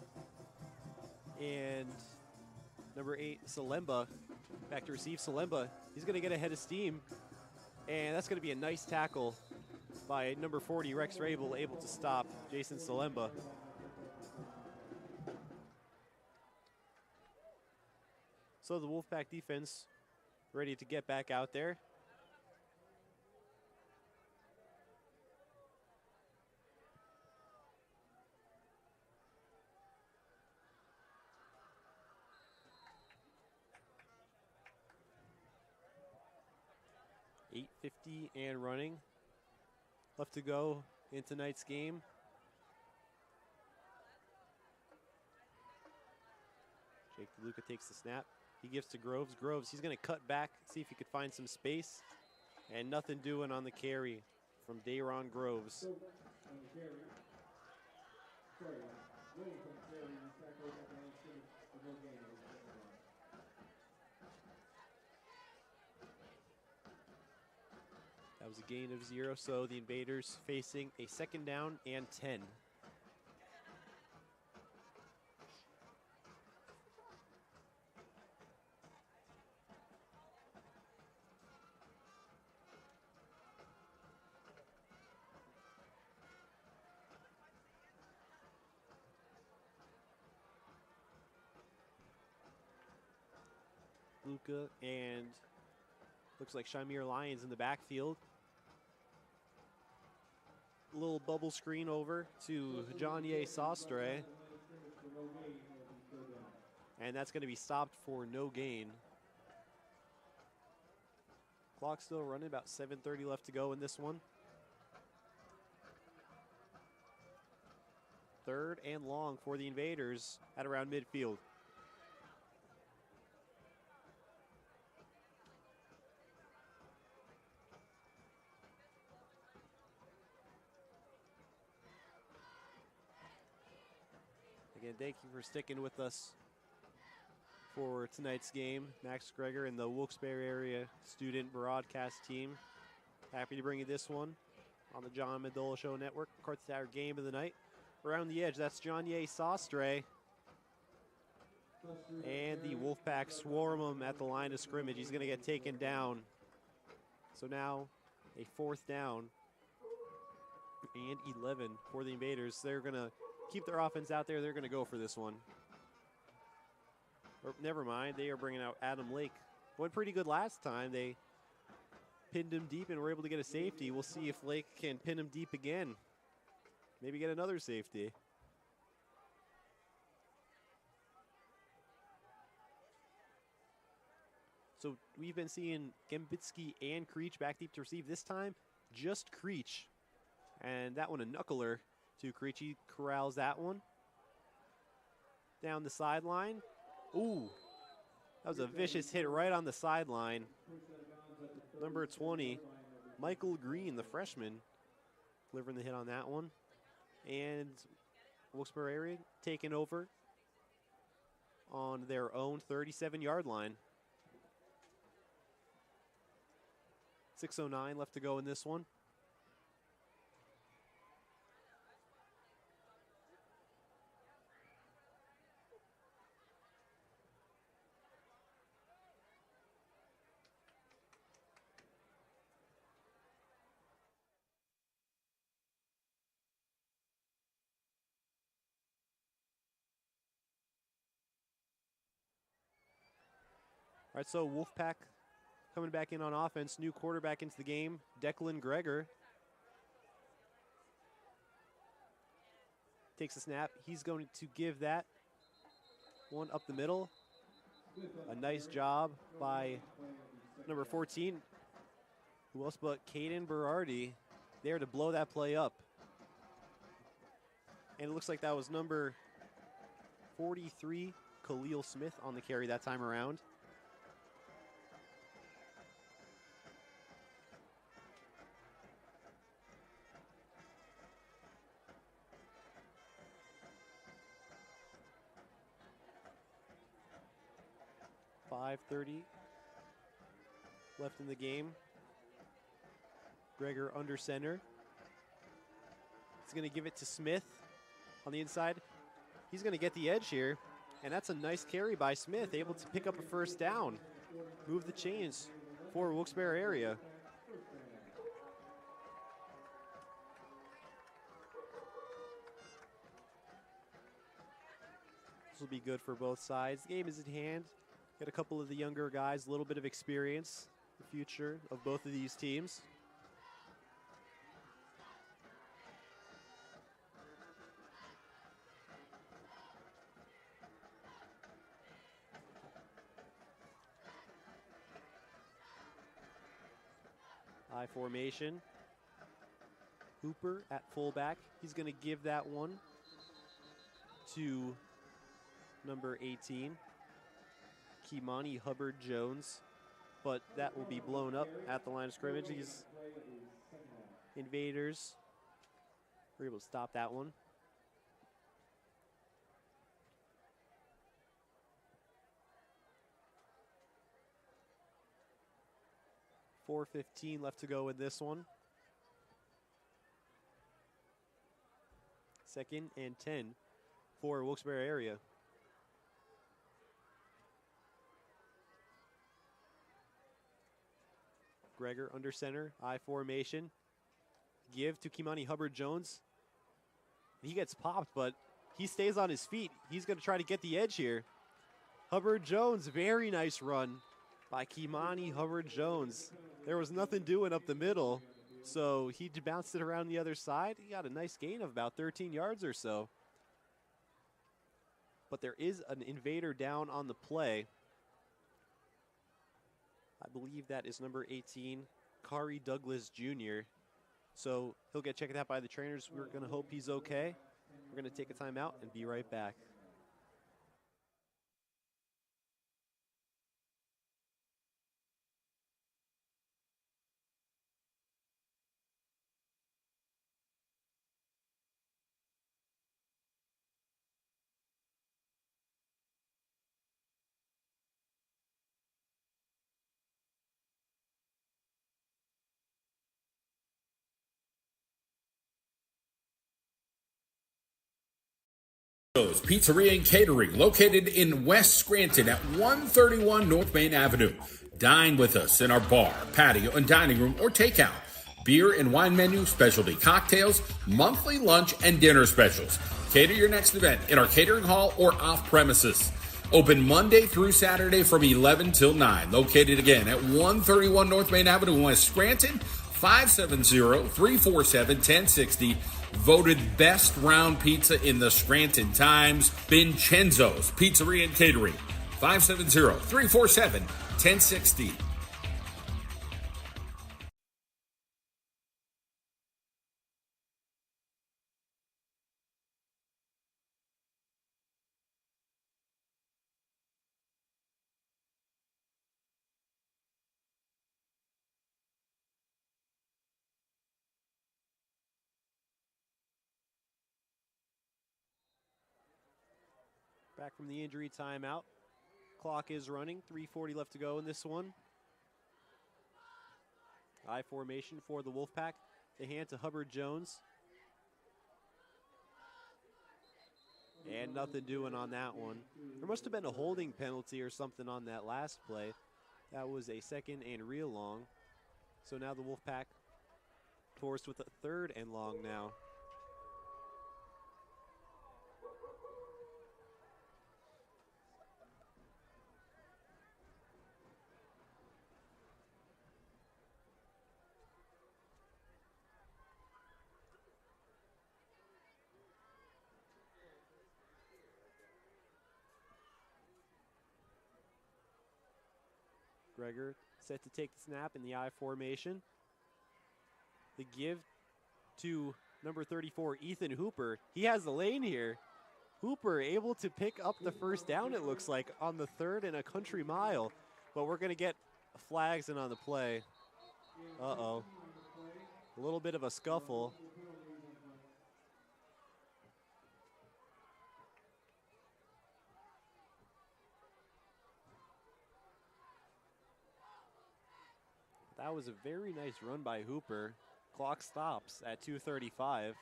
and number 8, Salemba, back to receive. Salemba, he's going to get ahead of steam, and that's going to be a nice tackle by number 40, Rex Rabel, able to stop Jason Salemba. So the Wolfpack defense ready to get back out there. .850 and running. Left to go in tonight's game. Jake DeLuca takes the snap. He gives to Groves. Groves, he's going to cut back, see if he could find some space. And nothing doing on the carry from Dayron Groves. That was a gain of 0, so the Invaders facing a 2nd down and 10. Luca and looks like Shamir Lyons in the backfield. A little bubble screen over to Johnny Sostre. And that's going to be stopped for no gain. Clock still running, about 7:30 left to go in this one. 3rd and long for the Invaders at around midfield. Again, thank you for sticking with us for tonight's game. Max Greger and the Wilkes-Barre area student broadcast team. Happy to bring you this one on the John Mendola Show Network. McCarthy Tire game of the night. Around the edge, that's Johnny Sostre. And the Wolfpack swarm him at the line of scrimmage. He's going to get taken down. So now a 4th down and 11 for the Invaders. They're going to keep their offense out there. They're going to go for this one. Or never mind, they are bringing out Adam Lake. Went pretty good last time. They pinned him deep and were able to get a safety. We'll see if Lake can pin him deep again. Maybe get another safety. So we've been seeing Gembitsky and Creech back deep to receive. This time, just Creech. And that one a knuckler to Creech. He corrals that one. Down the sideline. Ooh, that was a vicious hit right on the sideline. Number 20, Michael Green, the freshman, delivering the hit on that one. And Wilkes-Barre area taking over on their own 37-yard line. 6:09 left to go in this one. All right, so Wolfpack coming back in on offense. New quarterback into the game, Declan Greger. Takes a snap. He's going to give that one up the middle. A nice job by number 14. Who else but Caden Berardi there to blow that play up. And it looks like that was number 43, Khalil Smith, on the carry that time around. .5:30 left in the game. Greger under center. He's going to give it to Smith on the inside. He's going to get the edge here, and that's a nice carry by Smith, able to pick up a 1st down. Move the chains for Wilkes-Barre area. This will be good for both sides. The game is at hand. Got a couple of the younger guys, a little bit of experience, the future of both of these teams. I formation. Hooper at fullback. He's going to give that one to number 18, Kimani Hubbard-Jones, but that will be blown up at the line of scrimmage. These Invaders were able to stop that one. .4:15 left to go in this one. 2nd and 10 for Wilkes-Barre area. Gregor under center, I formation. Give to Kimani Hubbard-Jones. He gets popped, but he stays on his feet. He's going to try to get the edge here. Hubbard-Jones, very nice run by Kimani Hubbard-Jones. There was nothing doing up the middle, so he bounced it around the other side. He got a nice gain of about 13 yards or so. But there is an Invader down on the play. I believe that is number 18, Kari Douglas Jr. So he'll get checked out by the trainers. We're going to hope he's okay. We're going to take a timeout and be right back. Pizzeria and Catering, located in West Scranton at 131 North Main Avenue. Dine with us in our bar, patio, and dining room or takeout. Beer and wine menu, specialty cocktails, monthly lunch and dinner specials. Cater your next event in our catering hall or off premises. Open Monday through Saturday from 11 till 9. Located again at 131 North Main Avenue in West Scranton, 570-347-1060. Voted best round pizza in the Scranton Times. Vincenzo's Pizzeria and Catering, 570-347-1060. Back from the injury timeout. Clock is running. 3:40 left to go in this one. I formation for the Wolfpack. They hand to Hubbard-Jones. And nothing doing on that one. There must have been a holding penalty or something on that last play. That was a 2nd and real long. So now the Wolfpack forced with a 3rd and long now. Gregor set to take the snap in the I formation. The give to number 34, Ethan Hooper. He has the lane here. Hooper able to pick up the first down, it looks like, on the 3rd and a country mile. But we're going to get flags in on the play. Uh-oh. A little bit of a scuffle. That was a very nice run by Hooper. Clock stops at 2:35.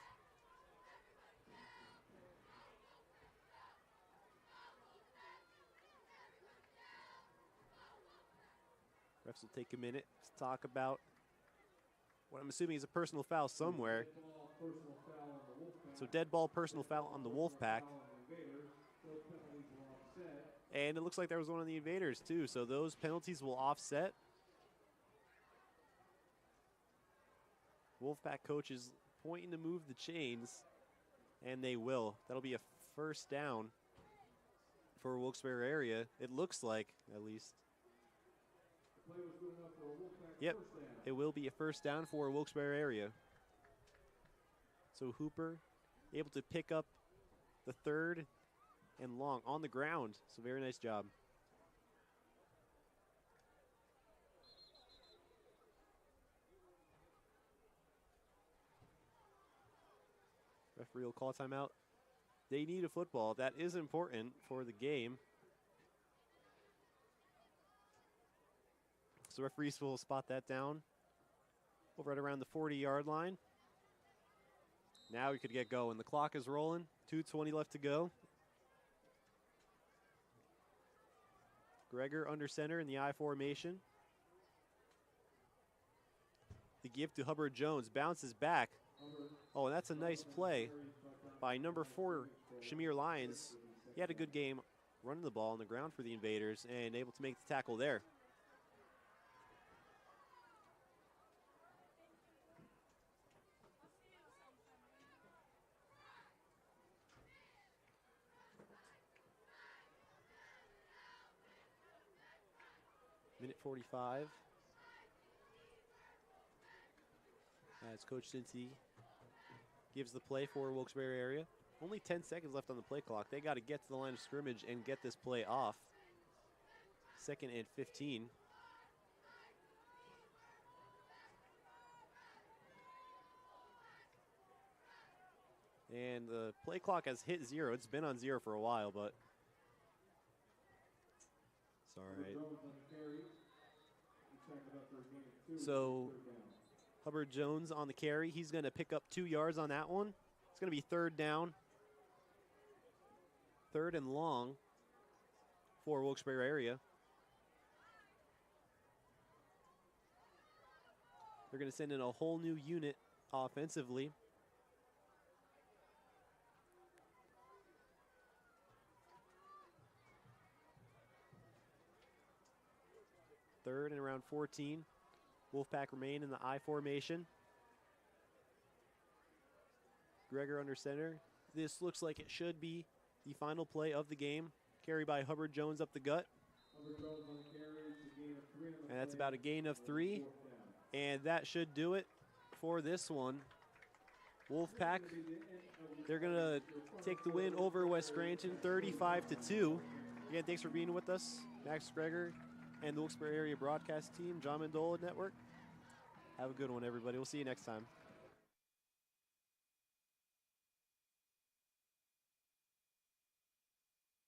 Refs will take a minute to talk about what I'm assuming is a personal foul somewhere. So dead ball, personal foul on the Wolfpack. And it looks like there was one on the Invaders too, so those penalties will offset. Wolfpack coach is pointing to move the chains, and they will. That'll be a first down for Wilkes-Barre area. It looks like, at least. Yep, it will be a first down for Wilkes-Barre area. So Hooper able to pick up the third and long on the ground. So very nice job. Referee will call timeout. They need a football. That is important for the game. So referees will spot that down over at around the 40-yard line. Now we could get going. The clock is rolling. 2:20 left to go. Greger under center in the I formation. The give to Hubbard Jones. Bounces back. Oh, and that's a nice play by number 4, Shamir Lyons. He had a good game running the ball on the ground for the Invaders and able to make the tackle there. Minute 45. As Coach Cincy gives the play for Wilkes-Barre area. Only 10 seconds left on the play clock. They got to get to the line of scrimmage and get this play off. 2nd and 15. And the play clock has hit 0. It's been on 0 for a while, but it's all right. So Hubbard Jones on the carry. He's going to pick up 2 yards on that one. It's going to be 3rd down. 3rd and long for Wilkes-Barre area. They're going to send in a whole new unit offensively. Third and around 14. Wolfpack remain in the I formation. Greger under center. This looks like it should be the final play of the game. Carry by Hubbard Jones up the gut. And that's about a gain of 3. And that should do it for this one. Wolfpack, they're going to take the win over West Scranton 35-2. Again, thanks for being with us. Max Greger and the Wilkes-Barre area broadcast team, John Mandola Network. Have a good one, everybody. We'll see you next time.